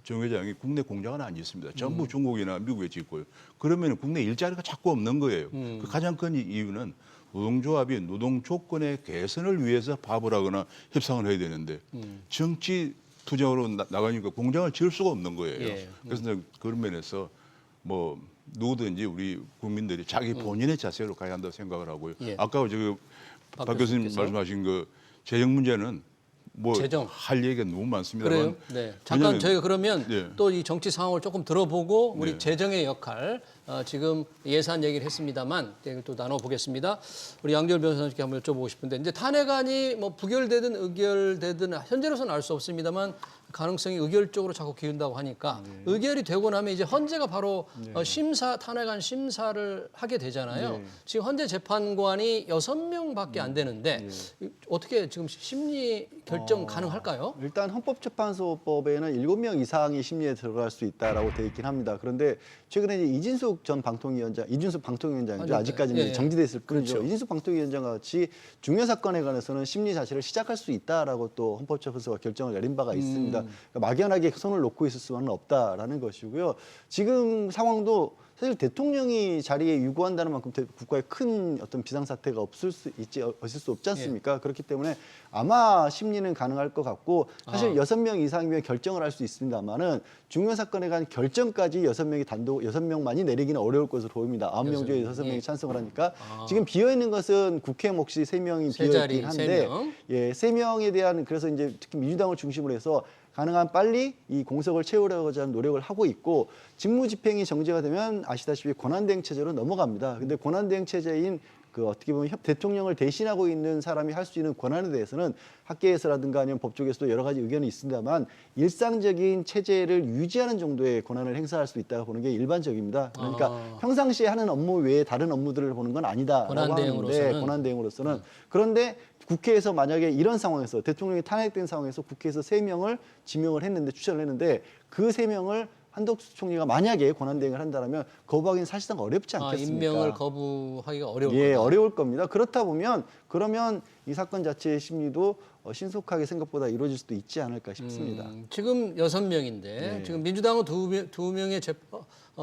정 회장이 국내 공장은 안 짓습니다. 전부 중국이나 미국에 짓고요. 그러면 국내 일자리가 자꾸 없는 거예요. 그 가장 큰 이유는 노동조합이 노동 조건의 개선을 위해서 파업을 하거나 협상을 해야 되는데 정치 투쟁으로 나가니까 공장을 지을 수가 없는 거예요. 예. 그래서 그런 면에서 뭐 누구든지 우리 국민들이 자기 본인의 자세로 가야 한다고 생각을 하고요. 예. 아까 지금 박 교수님 교수님께서. 말씀하신 그 재정 문제는 뭐 재정. 할 얘기가 너무 많습니다만 그래요? 네. 잠깐 왜냐면- 저희가 그러면 네. 또 이 정치 상황을 조금 들어보고 우리 네. 재정의 역할, 지금 예산 얘기를 했습니다만 얘기를 또 나눠보겠습니다. 우리 양지열 변호사님께 한번 여쭤보고 싶은데, 이제 탄핵안이 뭐 부결되든 의결되든 현재로서는 알 수 없습니다만 가능성이 의결 쪽으로 자꾸 기운다고 하니까 의결이 되고 나면 이제 헌재가 바로 탄핵안 심사를 하게 되잖아요. 지금 헌재 재판관이 6명밖에 안 되는데 어떻게 지금 심리 결정 가능할까요? 일단 헌법재판소법에는 7명 이상이 심리에 들어갈 수 있다라고 돼 있긴 합니다. 그런데 최근에 이제 이준숙 방통위원장이죠. 아직까지는 예. 정지돼 있을 뿐이죠. 그렇죠. 이준숙 방통위원장 같이 중요 사건에 관해서는 심리 자체를 시작할 수 있다라고 또 헌법재판소가 결정을 내린 바가 있습니다. 그러니까 막연하게 손을 놓고 있을 수는 없다라는 것이고요. 지금 상황도 사실 대통령이 자리에 유구한다는 만큼 국가에 큰 어떤 비상사태가 있을 수 없지 않습니까? 그렇기 때문에 아마 심리는 가능할 것 같고, 사실 6명 이상이면 결정을 할 수 있습니다만은 중요 사건에 관한 결정까지 6명만이 내리기는 어려울 것으로 보입니다. 9명 중에 6명이 찬성을 하니까 지금 비어 있는 것은 국회 몫이 3명이 세 비어 자리, 있긴 한데, 3명. 예, 3명에 대한, 그래서 이제 특히 민주당을 중심으로 해서 가능한 빨리 이 공석을 채우려고자 하는 노력을 하고 있고, 직무집행이 정지가 되면 아시다시피 권한대행 체제로 넘어갑니다. 근데 권한대행 체제인 그 어떻게 보면 대통령을 대신하고 있는 사람이 할 수 있는 권한에 대해서는 학계에서라든가 아니면 법조계에서도 여러 가지 의견이 있습니다만 일상적인 체제를 유지하는 정도의 권한을 행사할 수 있다고 보는 게 일반적입니다. 그러니까 평상시에 하는 업무 외에 다른 업무들을 보는 건 아니다라고 하는데, 권한대행으로서는. 그런데 국회에서 만약에 이런 상황에서 대통령이 탄핵된 상황에서 국회에서 3명을 지명을 했는데, 추천을 했는데 그 3명을 한덕수 총리가 만약에 권한대행을 한다면 거부하기는 사실상 어렵지 않겠습니까? 임명을 거부하기가 어려울 예, 거다. 어려울 겁니다. 그렇다 보면 그러면 이 사건 자체의 심리도 신속하게 생각보다 이루어질 수도 있지 않을까 싶습니다. 지금 6명인데 네. 지금 민주당은 두 명의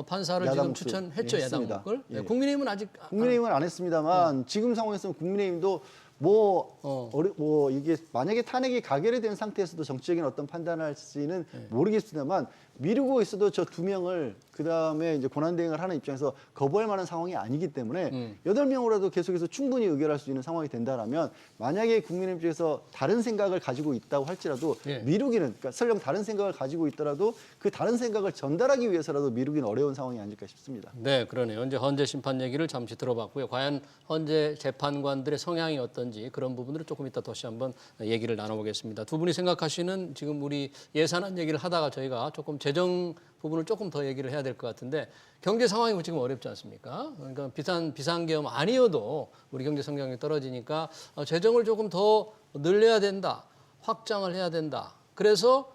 판사를 지금 야당 추천했죠. 예, 야당 했습니다. 걸. 예. 국민의힘은 아직 국민의힘은 안 했습니다만 지금 상황에서는 국민의힘도 뭐 이게 만약에 탄핵이 가결이 된 상태에서도 정치적인 어떤 판단을 할지는 모르겠습니다만 미루고 있어도 저 2명을 그 다음에 이제 권한대행을 하는 입장에서 거부할 만한 상황이 아니기 때문에 8명으로라도 계속해서 충분히 의결할 수 있는 상황이 된다라면 만약에 국민의힘 쪽에서 다른 생각을 가지고 있다고 할지라도 예. 미루기는 그러니까 설령 다른 생각을 가지고 있더라도 그 다른 생각을 전달하기 위해서라도 미루기는 어려운 상황이 아닐까 싶습니다. 네, 그러네요. 이제 헌재 심판 얘기를 잠시 들어봤고요. 과연 헌재 재판관들의 성향이 어떤지 그런 부분들을 조금 이따 다시 한번 얘기를 나눠보겠습니다. 두 분이 생각하시는 지금 우리 예산안 얘기를 하다가 저희가 조금 재정 부분을 조금 더 얘기를 해야 될 것 같은데 경제 상황이 지금 어렵지 않습니까? 그러니까 비상계엄 아니어도 우리 경제 성장이 떨어지니까 재정을 조금 더 늘려야 된다, 확장을 해야 된다. 그래서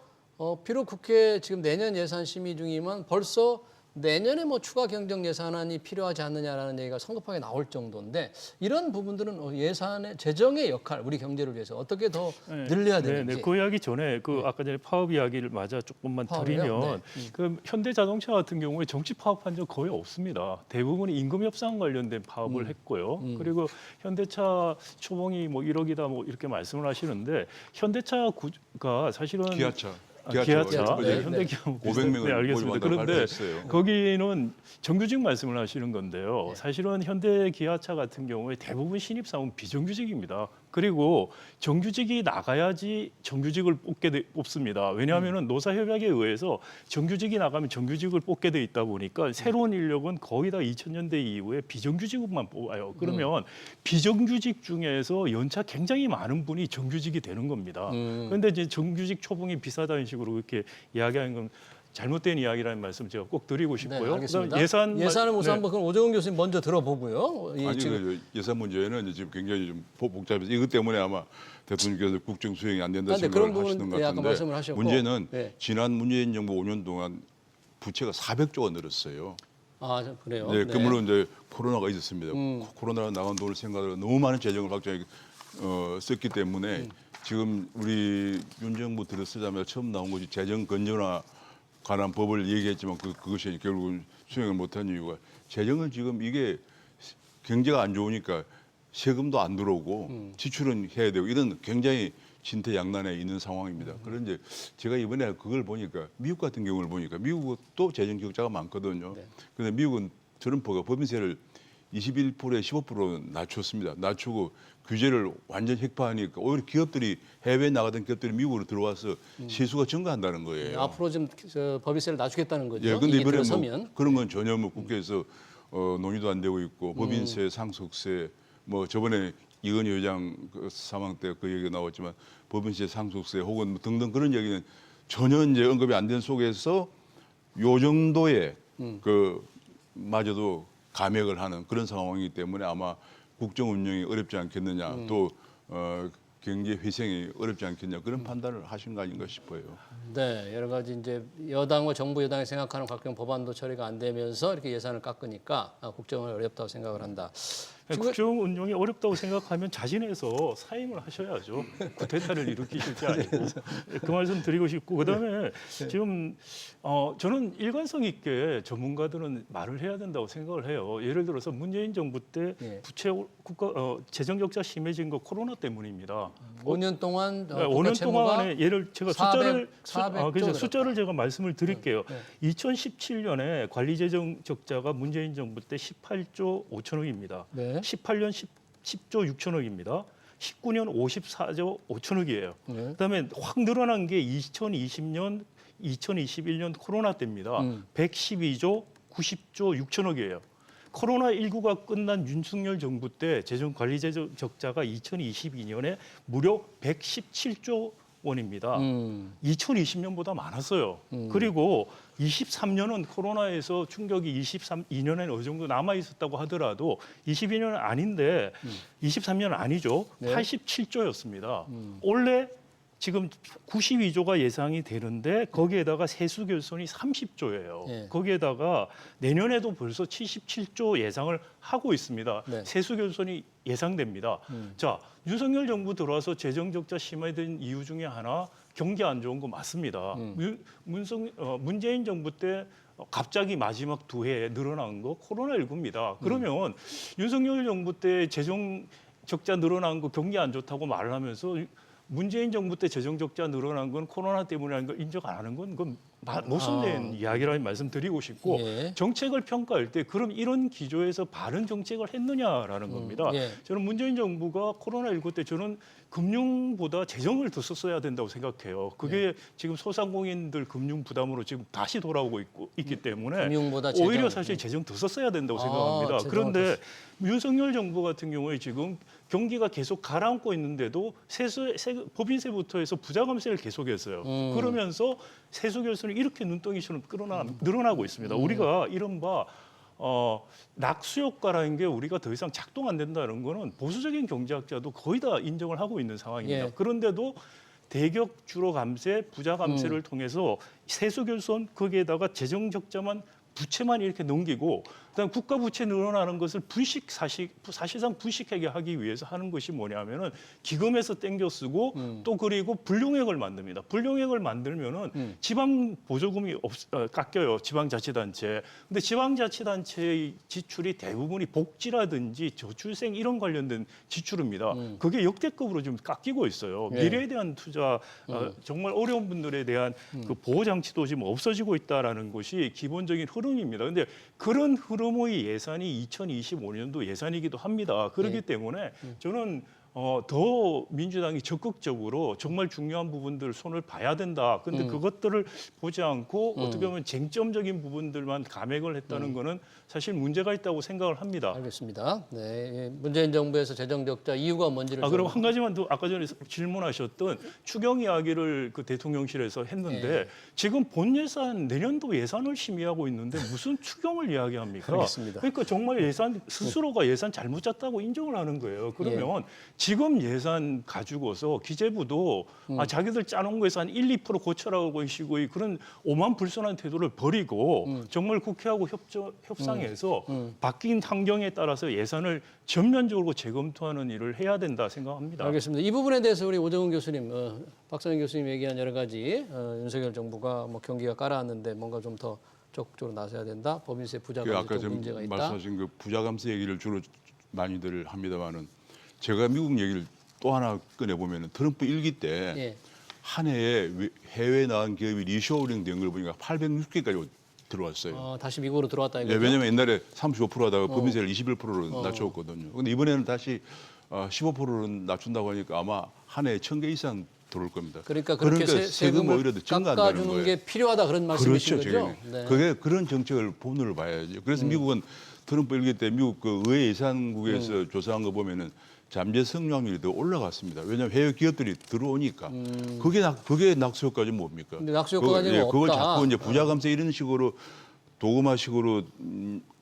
비록 국회 지금 내년 예산 심의 중이면 벌써 내년에 뭐 추가 경정 예산안이 필요하지 않느냐라는 얘기가 성급하게 나올 정도인데 이런 부분들은 예산의 재정의 역할, 우리 경제를 위해서 어떻게 더 늘려야 되는지. 네, 그 이야기 전에 아까 전에 파업 이야기를 맞아 조금만 파업이요? 드리면 네. 그 현대자동차 같은 경우에 정치 파업한 적 거의 없습니다. 대부분이 임금 협상 관련된 파업을 했고요. 그리고 현대차 초봉이 뭐 1억이다 뭐 이렇게 말씀을 하시는데 현대차가 사실은 기아차. 기아차, 네, 현대기아 500명을 네, 알겠습니다. 그런데 발표했어요. 거기는 정규직 말씀을 하시는 건데요. 사실은 현대 기아차 같은 경우에 대부분 신입 사원 비정규직입니다. 그리고 정규직이 나가야지 정규직을 뽑습니다. 왜냐하면 노사협약에 의해서 정규직이 나가면 정규직을 뽑게 돼 있다 보니까 새로운 인력은 거의 다 2000년대 이후에 비정규직만 뽑아요. 그러면 비정규직 중에서 연차 굉장히 많은 분이 정규직이 되는 겁니다. 그런데 이제 정규직 초봉이 비싸다는 식으로 이렇게 이야기하는 건 잘못된 이야기라는 말씀 제가 꼭 드리고 싶고요. 네, 알겠습니다. 그다음 예산을 우선 네. 한번 그럼 오정훈 교수님 먼저 들어보고요. 아니 지금 그 예산 문제는 이제 지금 굉장히 좀 복잡해서 이것 때문에 아마 대통령께서 국정 수행이 안 된다 네, 생각을 그런 하시는 부분은 것 아까 말씀을 같은데 하셨고. 문제는 네. 지난 문재인 정부 5년 동안 부채가 400조가 늘었어요. 아, 그래요. 네, 그 물론 이제 코로나가 있었습니다. 코로나가 나간 돈을 생각하고 너무 많은 재정을 확장해 썼기 때문에 지금 우리 윤 정부 들어서자마자 처음 나온 것이 재정 건전화 관한 법을 얘기했지만 그것이 결국은 수행을 못한 이유가 재정은 지금 이게 경제가 안 좋으니까 세금도 안 들어오고 지출은 해야 되고 이런 굉장히 진퇴양난에 있는 상황입니다. 그런데 제가 이번에 그걸 보니까 미국 같은 경우를 보니까 미국도 재정 적자가 많거든요. 그런데 미국은 저렴프가 법인세를 21%에 15% 낮췄습니다. 낮추고 규제를 완전 획파하니까 오히려 기업들이 해외에 나가던 기업들이 미국으로 들어와서 세수가 증가한다는 거예요. 앞으로 좀 법인세를 낮추겠다는 거죠. 예, 근데 이게 이번에 뭐 들어서면. 그런 건 전혀 뭐 국회에서 논의도 안 되고 있고 법인세, 상속세 뭐 저번에 이건희 회장 그 사망 때 그 얘기가 나왔지만 법인세, 상속세 혹은 뭐 등등 그런 얘기는 전혀 이제 언급이 안 된 속에서 요 정도의 그 마저도 감액을 하는 그런 상황이기 때문에 아마 국정 운영이 어렵지 않겠느냐 또 경제 회생이 어렵지 않겠냐 그런 판단을 하신 거 아닌가 싶어요. 네, 여러 가지 이제 여당과 정부 여당이 생각하는 각종 법안도 처리가 안 되면서 이렇게 예산을 깎으니까 국정은 어렵다고 생각을 한다. 국정 운영이 어렵다고 생각하면 자진해서 사임을 하셔야죠. 구태타를 일으키실지 아니고 그 말씀 드리고 싶고 그다음에 지금 저는 일관성 있게 전문가들은 말을 해야 된다고 생각을 해요. 예를 들어서 문재인 정부 때 부채 국가 재정 적자 심해진 거 코로나 때문입니다. 5년 동안 5년 동안에 예를 제가 400조 그래서 숫자를 늘었다. 제가 말씀을 드릴게요. 2017년에 관리재정 적자가 문재인 정부 때 18조 5천억입니다. 네. 18년 10조 6천억입니다. 19년 54조 5천억이에요. 네. 그다음에 확 늘어난 게 2020년, 2021년 코로나 때입니다. 112조 90조 6천억이에요. 코로나19가 끝난 윤석열 정부 때 재정관리재정 적자가 2022년에 무려 117조 원입니다. 2020년보다 많았어요. 그리고 23년은 코로나에서 충격이 22년에는 어느 정도 남아 있었다고 하더라도 22년은 아닌데 23년은 아니죠. 네. 87조였습니다. 올해 지금 92조가 예상이 되는데 거기에다가 세수 결손이 30조예요. 예. 거기에다가 내년에도 벌써 77조 예상을 하고 있습니다. 네. 세수 결손이 예상됩니다. 자, 윤석열 정부 들어와서 재정 적자 심화된 이유 중에 하나 경기 안 좋은 거 맞습니다. 문재인 정부 때 갑자기 마지막 두 해에 늘어난 거 코로나19입니다. 그러면 윤석열 정부 때 재정 적자 늘어난 거 경기 안 좋다고 말을 하면서 문재인 정부 때 재정 적자 늘어난 건 코로나 때문이라는 걸 인정 안 하는 건 그건 모순된 이야기라는 말씀드리고 싶고 예. 정책을 평가할 때 그럼 이런 기조에서 바른 정책을 했느냐라는 겁니다. 예. 저는 문재인 정부가 코로나19 때 저는 금융보다 재정을 더 썼어야 된다고 생각해요. 그게 지금 소상공인들 금융 부담으로 지금 다시 돌아오고 있기 때문에 금융보다 재정. 오히려 사실 재정 더 썼어야 된다고 아, 생각합니다. 재정을 그런데 윤석열 정부 같은 경우에 지금 경기가 계속 가라앉고 있는데도 법인세부터 해서 부자 감세를 계속했어요. 그러면서 세수 결손이 이렇게 눈덩이처럼 늘어나고 있습니다. 우리가 이른바 낙수 효과라는 게 우리가 더 이상 작동 안 된다는 거는 보수적인 경제학자도 거의 다 인정을 하고 있는 상황입니다. 예. 그런데도 대격 주로 감세, 부자 감세를 통해서 세수 결손 거기에다가 재정 적자만 부채만 이렇게 넘기고 그다음 국가 부채 늘어나는 것을 사실상 불식하게 하기 위해서 하는 것이 뭐냐면은 기금에서 땡겨 쓰고 또 그리고 불용액을 만듭니다. 불용액을 만들면은 지방 보조금이 깎여요. 지방자치단체. 근데 지방자치단체의 지출이 대부분이 복지라든지 저출생 이런 관련된 지출입니다. 그게 역대급으로 좀 깎이고 있어요. 예. 미래에 대한 투자, 정말 어려운 분들에 대한 그 보호 장치도 지금 없어지고 있다라는 것이 기본적인 흐름입니다. 근데 그런 흐름의 예산이 2025년도 예산이기도 합니다. 그렇기 예. 때문에 저는 더 민주당이 적극적으로 정말 중요한 부분들 손을 봐야 된다. 근데 그것들을 보지 않고 어떻게 보면 쟁점적인 부분들만 감액을 했다는 거는 사실 문제가 있다고 생각을 합니다. 알겠습니다. 네, 예, 문재인 정부에서 재정 적자 이유가 뭔지를 그리고 좀- 한 가지만 더 아까 전에 질문하셨던 추경 이야기를 그 대통령실에서 했는데 지금 본 예산 내년도 예산을 심의하고 있는데 무슨 추경을 이야기합니까? 알겠습니다. 그러니까 정말 예산 스스로가 예산 잘못 짰다고 인정을 하는 거예요. 그러면 지금 예산 가지고서 기재부도 자기들 짜놓은 거에서 한 1, 2% 고쳐라고 식의 그런 오만불선한 태도를 버리고 정말 국회하고 협상해서 바뀐 환경에 따라서 예산을 전면적으로 재검토하는 일을 해야 된다 생각합니다. 알겠습니다. 이 부분에 대해서 우리 오정훈 교수님, 박선영 교수님 얘기한 여러 가지 윤석열 정부가 뭐 경기가 깔아앉는데 뭔가 좀 더 적극적으로 나서야 된다. 법인세 부자 그 감세 아까 좀 좀 문제가 있다. 말씀하신 그 부자 감세 얘기를 주로 많이들 합니다만은 제가 미국 얘기를 또 하나 꺼내 보면은 트럼프 일기 때 예. 한 해에 해외에 나간 기업이 리쇼어링 된 걸 보니까 806개까지 들어왔어요. 다시 미국으로 들어왔다 예, 이거죠? 왜냐하면 옛날에 35% 하다가 법인세를 21%로 낮췄거든요. 근데 이번에는 다시 15%로 낮춘다고 하니까 아마 한 해에 1,000개 이상 들어올 겁니다. 그러니까 그렇게 세금 세금을 오히려 더 증가한다는 깎아주는 거예요. 게 필요하다 그런 말씀이신 그렇죠, 거죠? 지금. 그게 그런 정책을 본을 봐야죠. 그래서 미국은 트럼프 일기 때 미국 그 의회 예산국에서 조사한 거 보면은 잠재 성장률이 더 올라갔습니다. 왜냐하면 해외 기업들이 들어오니까 그게 낙수 효과지 뭡니까? 근데 낙수 효과가 지금 그걸 없다. 자꾸 이제 부자 감세 이런 식으로 도구마식으로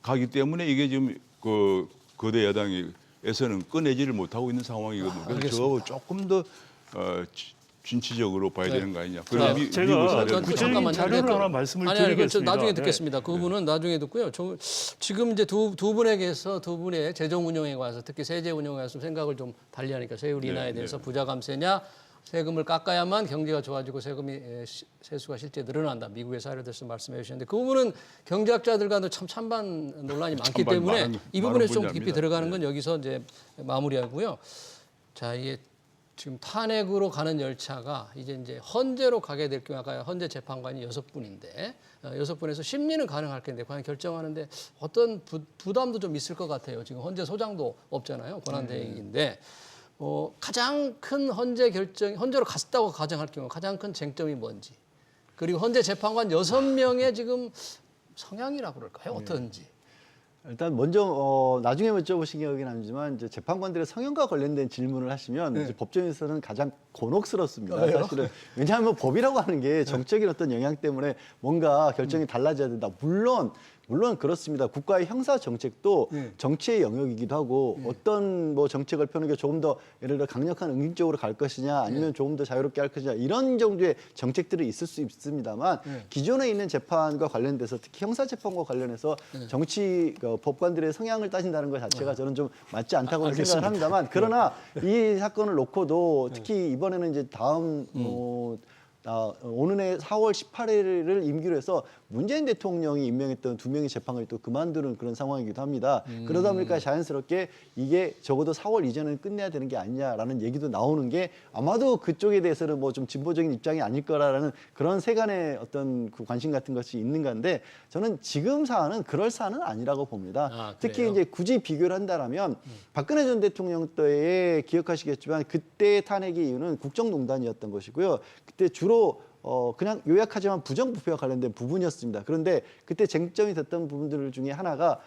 가기 때문에 이게 지금 그 거대 야당에서는 꺼내지를 못하고 있는 상황이거든요. 그래서 저 조금 더 진취적으로 봐야 되는 거 아니냐. 그래서 자, 미국 제가 사례를 구체적인 자료를 하나 말씀을 아니, 그건 드리겠습니다. 나중에 네. 듣겠습니다. 그 부분은 나중에 듣고요. 지금 이제 두 분에게서 두 분의 재정 운용에 관해서 특히 세제 운용에 관해서 생각을 좀 달리하니까 세율 인하에 대해서 부자 감세냐 세금을 깎아야만 경제가 좋아지고 세수가 실제 늘어난다. 미국의 사례를 들어서 말씀해 주셨는데 그 부분은 경제학자들과도 참 찬반 논란이 많기 찬반 때문에 많은- 이 부분에 많은 좀 깊이 분야입니다. 들어가는 건 여기서 이제 마무리하고요. 자, 이게 지금 탄핵으로 가는 열차가 이제 헌재로 가게 될 경우 아까 헌재 재판관이 6분인데 6분에서 심리는 가능할 텐데 과연 결정하는데 어떤 부담도 좀 있을 것 같아요. 지금 헌재 소장도 없잖아요. 권한대행인데 가장 큰 헌재로 갔다고 가정할 경우 가장 큰 쟁점이 뭔지 그리고 헌재 재판관 6명의 지금 성향이라고 그럴까요? 어떤지. 일단 먼저 나중에 여쭤보신 기억이 나지만 이제 재판관들의 성향과 관련된 질문을 하시면 이제 법정에서는 가장 곤혹스럽습니다. 사실은 왜냐하면 법이라고 하는 게 정적인 어떤 영향 때문에 뭔가 결정이 달라져야 된다. 물론 물론 그렇습니다. 국가의 형사 정책도 네. 정치의 영역이기도 하고 어떤 뭐 정책을 펴는 게 조금 더 예를 들어 강력한 응징적으로 갈 것이냐 아니면 조금 더 자유롭게 할 것이냐 이런 정도의 정책들이 있을 수 있습니다만 기존에 있는 재판과 관련돼서 특히 형사 재판과 관련해서 정치 법관들의 성향을 따진다는 것 자체가 저는 좀 맞지 않다고 생각을 합니다만 그러나 이 사건을 놓고도 특히 이번에는 이제 다음 오는 해 4월 18일을 임기로 해서 문재인 대통령이 임명했던 2명의 재판관이 또 그만두는 그런 상황이기도 합니다. 그러다 보니까 자연스럽게 이게 적어도 4월 이전에는 끝내야 되는 게 아니냐라는 얘기도 나오는 게 아마도 그쪽에 대해서는 뭐 좀 진보적인 입장이 아닐 거라는 그런 세간의 어떤 그 관심 같은 것이 있는 건데 저는 지금 사안은 그럴 사안은 아니라고 봅니다. 특히 이제 굳이 비교를 한다라면 박근혜 전 대통령 때에 기억하시겠지만 그때 탄핵의 이유는 국정농단이었던 것이고요. 그때 주로 그냥 요약하지만 부정부패와 관련된 부분이었습니다. 그런데 그때 쟁점이 됐던 부분들 중에 하나가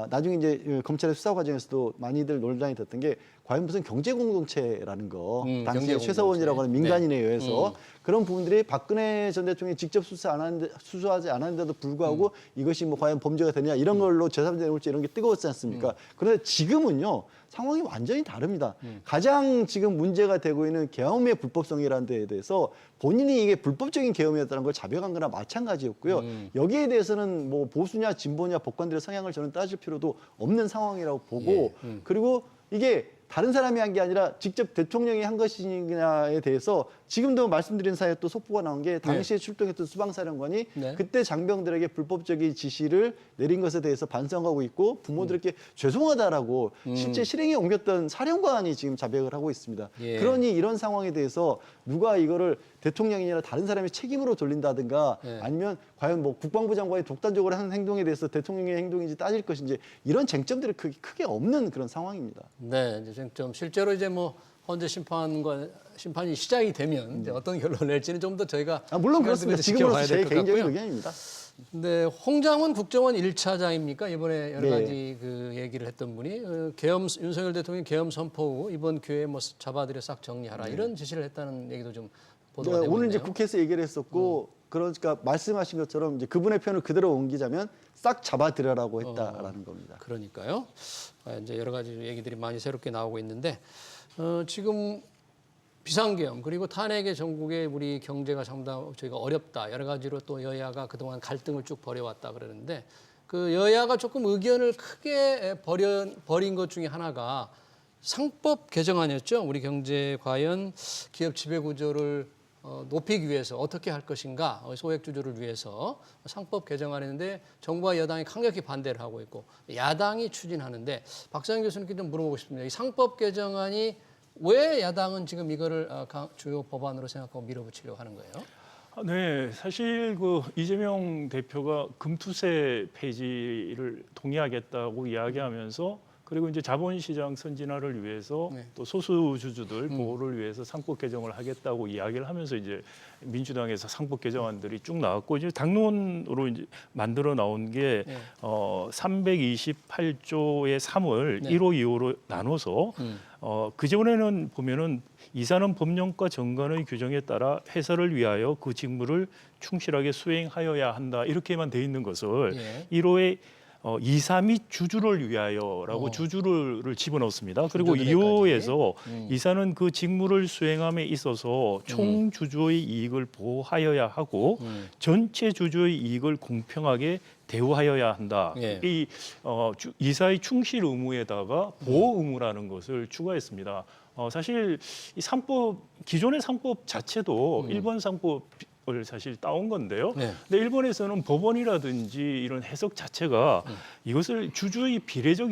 나중에 이제 검찰의 수사 과정에서도 많이들 논란이 됐던 게 과연 무슨 경제 공동체라는 거 당시에 최서원이라고 하는 민간인에 의해서 그런 부분들이 박근혜 전 대통령이 직접 수사하지 않았는데도 불구하고 이것이 뭐 과연 범죄가 되냐 이런 걸로 제3자 뇌물죄 이런 게 뜨거웠지 않습니까? 그런데 지금은요 상황이 완전히 다릅니다. 가장 지금 문제가 되고 있는 계엄의 불법성이라는 데에 대해서 본인이 이게 불법적인 계엄이었다는 걸 자백한 거나 마찬가지였고요. 여기에 대해서는 뭐 보수냐 진보냐 법관들의 성향을 저는 따질 필요도 없는 상황이라고 보고 그리고 이게 다른 사람이 한 게 아니라 직접 대통령이 한 것이냐에 대해서 지금도 말씀드린 사이에 또 속보가 나온 게 당시에 출동했던 수방사령관이 그때 장병들에게 불법적인 지시를 내린 것에 대해서 반성하고 있고 부모들에게 죄송하다라고 실제 실행에 옮겼던 사령관이 지금 자백을 하고 있습니다. 그러니 이런 상황에 대해서 누가 이거를 대통령이나 다른 사람의 책임으로 돌린다든가 아니면 과연 뭐 국방부 장관이 독단적으로 하는 행동에 대해서 대통령의 행동인지 따질 것인지 이런 쟁점들이 크게 없는 그런 상황입니다. 네, 이제 쟁점 실제로 이제 뭐 헌재 심판이 시작이 되면 이제 어떤 결론을 낼지는 좀 더 저희가 물론 그렇습니다. 지금으로서 제 개인적인 같고요. 의견입니다. 네, 홍장원 국정원 1차장입니까? 이번에 여러 가지 그 얘기를 했던 분이 계엄 윤석열 대통령이 계엄 선포 후 이번 기회에 뭐 잡아들여 싹 정리하라 이런 지시를 했다는 얘기도 좀 보도가 되고 오늘 이제 있네요. 국회에서 얘기를 했었고 그러니까 말씀하신 것처럼 이제 그분의 표현을 그대로 옮기자면 싹 잡아들여라고 했다라는 겁니다. 그러니까요. 이제 여러 가지 얘기들이 많이 새롭게 나오고 있는데 지금 비상계엄 그리고 탄핵의 전국에 우리 경제가 상당히 저희가 어렵다 여러 가지로 또 여야가 그동안 갈등을 쭉 벌여왔다 그러는데 그 여야가 조금 의견을 크게 벌인 것 중에 하나가 상법 개정안이었죠. 우리 경제 과연 기업 지배 구조를 높이기 위해서 어떻게 할 것인가 소액주주를 위해서 상법 개정안인데 정부와 여당이 강력히 반대를 하고 있고 야당이 추진하는데 박상현 교수님께 좀 물어보고 싶습니다. 이 상법 개정안이 왜 야당은 지금 이거를 주요 법안으로 생각하고 밀어붙이려고 하는 거예요? 네, 사실 그 이재명 대표가 금투세 폐지를 동의하겠다고 이야기하면서 그리고 이제 자본시장 선진화를 위해서 또 소수주주들 보호를 위해서 상법 개정을 하겠다고 이야기를 하면서 이제 민주당에서 상법 개정안들이 쭉 나왔고 이제 당론으로 이제 만들어 나온 게 328조의 3을 1호, 2호로 나눠서 그 전에는 보면은 이사는 법령과 정관의 규정에 따라 회사를 위하여 그 직무를 충실하게 수행하여야 한다 이렇게만 돼 있는 것을 1호에 이사 및 주주를 위하여라고 주주를 집어넣습니다. 그리고 2호에서 이사는 그 직무를 수행함에 있어서 총주주의 이익을 보호하여야 하고 전체 주주의 이익을 공평하게 대우하여야 한다. 이 이사의 충실 의무에다가 보호 의무라는 것을 추가했습니다. 사실 이 기존의 상법 자체도 일본 상법 을 사실 따온 건데요. 근데 일본에서는 법원이라든지 이런 해석 자체가 이것을 주주의 비례적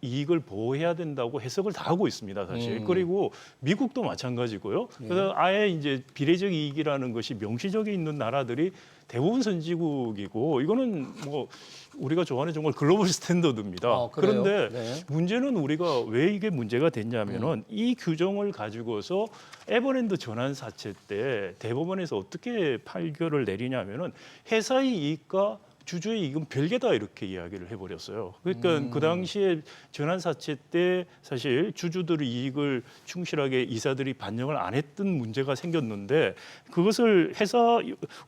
이익을 보호해야 된다고 해석을 다 하고 있습니다, 사실. 그리고 미국도 마찬가지고요. 그래서 아예 이제 비례적 이익이라는 것이 명시적에 있는 나라들이 대부분 선진국이고 이거는 뭐 우리가 좋아하는 정말 글로벌 스탠더드입니다. 그런데 문제는 우리가 왜 이게 문제가 됐냐면은 이 규정을 가지고서 에버랜드 전환 사채 때 대법원에서 어떻게 판결을 내리냐면은 회사의 이익과 주주의 이익은 별개다 이렇게 이야기를 해버렸어요. 그러니까 그 당시에 전환 사채 때 사실 주주들의 이익을 충실하게 이사들이 반영을 안 했던 문제가 생겼는데 그것을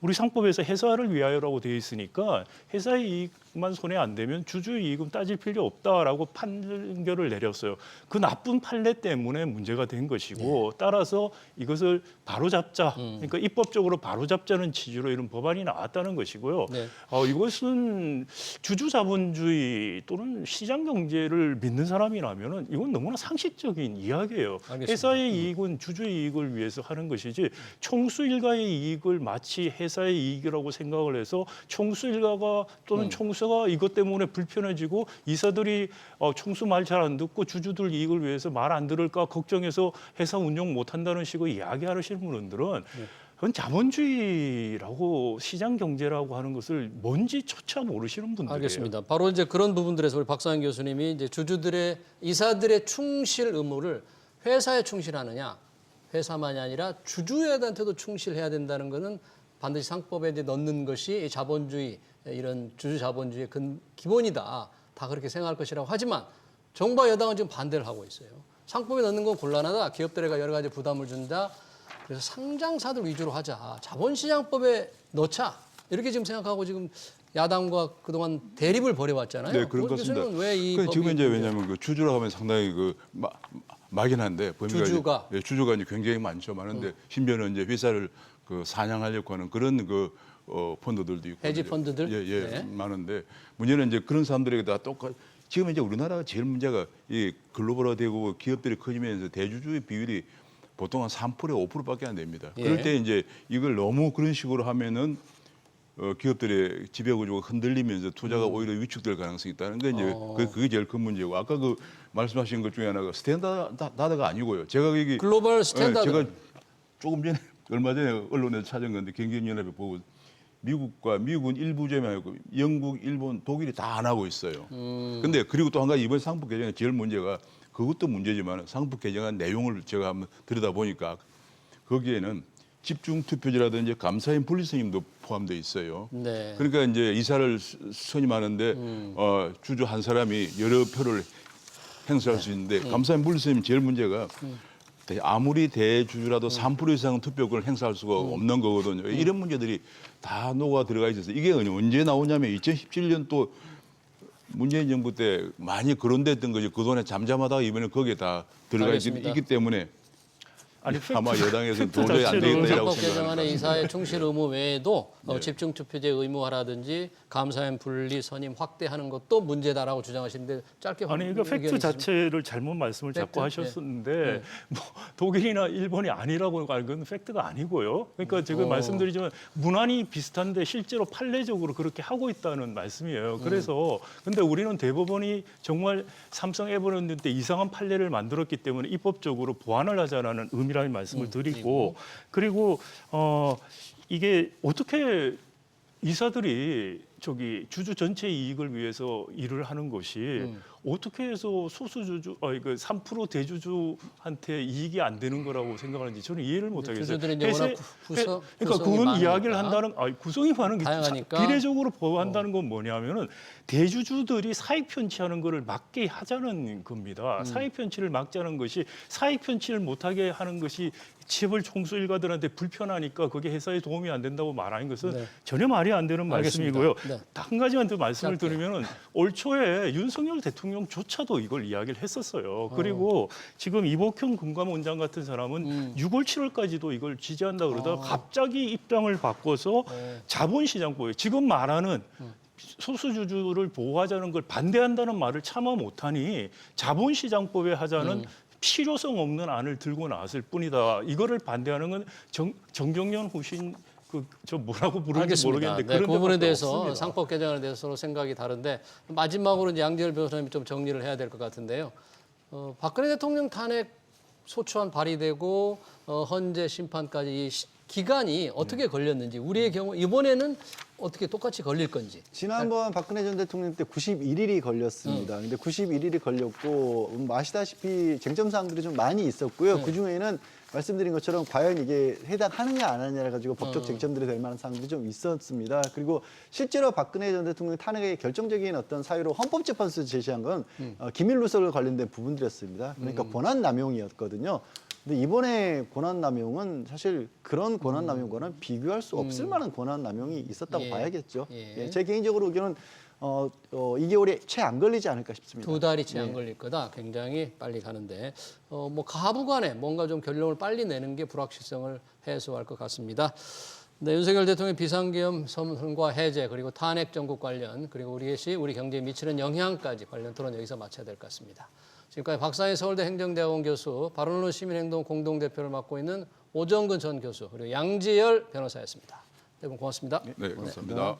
우리 상법에서 회사를 위하여라고 되어 있으니까 회사의 이익만 손에 안 대면 주주의 이익은 따질 필요 없다라고 판결을 내렸어요. 그 나쁜 판례 때문에 문제가 된 것이고 따라서 이것을 바로잡자. 그러니까 입법적으로 바로잡자는 취지로 이런 법안이 나왔다는 것이고요. 네. 이것은 주주 자본주의 또는 시장 경제를 믿는 사람이라면은 이건 너무나 상식적인 이야기예요. 알겠습니다. 회사의 이익은 주주의 이익을 위해서 하는 것이지 총수 일가의 이익을 마치 회사의 이익이라고 생각을 해서 총수 일가가 또는 총수가 이것 때문에 불편해지고 이사들이 총수 말 잘 안 듣고 주주들 이익을 위해서 말 안 들을까 걱정해서 회사 운영 못 한다는 식으로 이야기하시는 분들은 그건 자본주의라고 시장 경제라고 하는 것을 뭔지조차 모르시는 분들이에요. 알겠습니다. 바로 이제 그런 부분들에서 우리 박상현 교수님이 이제 이사들의 충실 의무를 회사에 충실하느냐, 회사만이 아니라 주주들한테도 충실해야 된다는 것은 반드시 상법에 이제 넣는 것이 자본주의 이런 주주 자본주의의 기본이다. 다 그렇게 생각할 것이라고 하지만 정부와 여당은 지금 반대를 하고 있어요. 상법에 넣는 건 곤란하다. 기업들에게 여러 가지 부담을 준다. 그래서 상장사들 위주로 하자. 자본시장법에 넣자. 이렇게 지금 생각하고 지금 야당과 그동안 대립을 벌여왔잖아요. 네, 그런 것 같습니다. 왜이 그 지금 이제 왜냐하면 그 주주라고 하면 상당히 막연한데 범위가 주주가? 주주가 이제 굉장히 많은데 심지어는 이제 회사를 사냥하려고 하는 그런 펀드들도 있고 해지 펀드들? 예, 네. 많은데 문제는 이제 그런 사람들에게 다 지금 이제 우리나라가 제일 문제가 이 글로벌화되고 기업들이 커지면서 대주주의 비율이 보통 한 3%, 5%밖에 안 됩니다. 예. 그럴 때 이제 이걸 너무 그런 식으로 하면은 기업들의 지배구조가 흔들리면서 투자가 오히려 위축될 가능성이 있다는 게 이제 그게 제일 큰 문제고 아까 그 말씀하신 것 중에 하나가 스탠다드가 아니고요. 제가 여기 글로벌 스탠다드. 제가 조금 전에 얼마 전에 언론에서 찾은 건데 경제연합에 보고 미국은 일부 제외하고 영국, 일본, 독일이 다 안 하고 있어요. 근데 그리고 또 한 가지 이번 상법 개정의 제일 문제가 그것도 문제지만 상법 개정한 내용을 제가 한번 들여다보니까 거기에는 집중 투표제라든지 감사인 분리선임도 포함되어 있어요. 네. 그러니까 이제 이사를 선임하는데 주주 한 사람이 여러 표를 행사할 수 있는데 감사인 분리선임 제일 문제가 아무리 대주주라도 3% 이상 투표권을 행사할 수가 없는 거거든요. 이런 문제들이 다 녹아 들어가 있어서 이게 언제 나오냐면 2017년 또 문재인 정부 때 많이 거론됐던 것이 그동안에 잠잠하다가 이번에 거기에 다 들어가 알겠습니다. 있기 때문에 아니, 아마 여당에서는 팩트 도저히 안 자체로 되겠다라고 상법 개정안의 생각합니다. 이사의 충실 의무 외에도 네. 집중 투표제 의무화라든지 감사인 분리 선임 확대하는 것도 문제다라고 주장하시는데 짧게 아니 그러니까 팩트 의견이 자체를 잘못 말씀을 팩트? 자꾸 하셨었는데 네. 뭐 독일이나 일본이 아니라고 하는 건 팩트가 아니고요. 그러니까 제가 말씀드리지만 문안이 비슷한데 실제로 판례적으로 그렇게 하고 있다는 말씀이에요. 그래서 근데 우리는 대법원이 정말 삼성 에버랜드 때 이상한 판례를 만들었기 때문에 입법적으로 보완을 하자라는 의미라는 말씀을 드리고 그리고 이게 어떻게 이사들이 주주 전체 이익을 위해서 일을 하는 것이 어떻게 해서 소수주주, 그 3% 대주주한테 이익이 안 되는 거라고 생각하는지 저는 이해를 못 하겠어요. 주주들이 이제 워낙 그러니까 구성이 그건 많으니까. 이야기를 한다는, 구성이 많은 게 다양하니까. 비례적으로 보호한다는 건 뭐냐면은 대주주들이 사익 편취하는 거를 막게 하자는 겁니다. 사익 편취를 막자는 것이 사익 편취를 못하게 하는 것이 재벌 총수 일가들한테 불편하니까 그게 회사에 도움이 안 된다고 말하는 것은 네. 전혀 말이 안 되는 알겠습니다. 말씀이고요. 네. 한 가지만 더 말씀을 짧게. 드리면은 올 초에 윤석열 대통령조차도 이걸 이야기를 했었어요. 그리고 지금 이복형 금감원장 같은 사람은 6월, 7월까지도 이걸 지지한다 그러다가 갑자기 입장을 바꿔서 자본시장법에 지금 말하는 소수주주를 보호하자는 걸 반대한다는 말을 차마 못하니 자본시장법에 하자는 필요성 없는 안을 들고 나왔을 뿐이다. 이거를 반대하는 건 정경련 후신 저 뭐라고 부르는지 알겠습니다. 모르겠는데 네, 그런 그 부분에 데밖에 대해서 없습니다. 상법 개정에 대해서 서로 생각이 다른데 마지막으로 이제 양지열 변호사님이 좀 정리를 해야 될 것 같은데요. 박근혜 대통령 탄핵 소추안 발의되고 헌재 심판까지 이 기간이 어떻게 걸렸는지 우리의 경우 이번에는 어떻게 똑같이 걸릴 건지. 지난번 박근혜 전 대통령 때 91일이 걸렸습니다. 근데 91일이 걸렸고 아시다시피 쟁점 사항들이 좀 많이 있었고요. 그 중에는 말씀드린 것처럼 과연 이게 해당하느냐 안 하느냐를 가지고 법적 쟁점들이 될 만한 사항들이 좀 있었습니다. 그리고 실제로 박근혜 전 대통령 탄핵의 결정적인 어떤 사유로 헌법재판소에서 제시한 건 기밀 누설 관련된 부분들이었습니다. 그러니까 권한 남용이었거든요. 근데 이번에 권한 남용은 사실 그런 권한 남용과는 비교할 수 없을 만한 권한 남용이 있었다고 예. 봐야겠죠. 예. 예, 제 개인적으로 의견은 2개월이 채 안 걸리지 않을까 싶습니다. 2달이 채 안 걸릴 거다. 굉장히 빨리 가는데 뭐 가부간에 뭔가 좀 결론을 빨리 내는 게 불확실성을 해소할 것 같습니다. 네, 윤석열 대통령의 비상계엄 선언과 해제 그리고 탄핵 정국 관련 그리고 우리 경제에 미치는 영향까지 관련 토론 여기서 마쳐야 될 것 같습니다. 지금까지 박상희 서울대 행정대학원 교수, 바른언론 시민행동 공동대표를 맡고 있는 오정근 전 교수 그리고 양지열 변호사였습니다. 네 분 고맙습니다. 네, 감사합니다.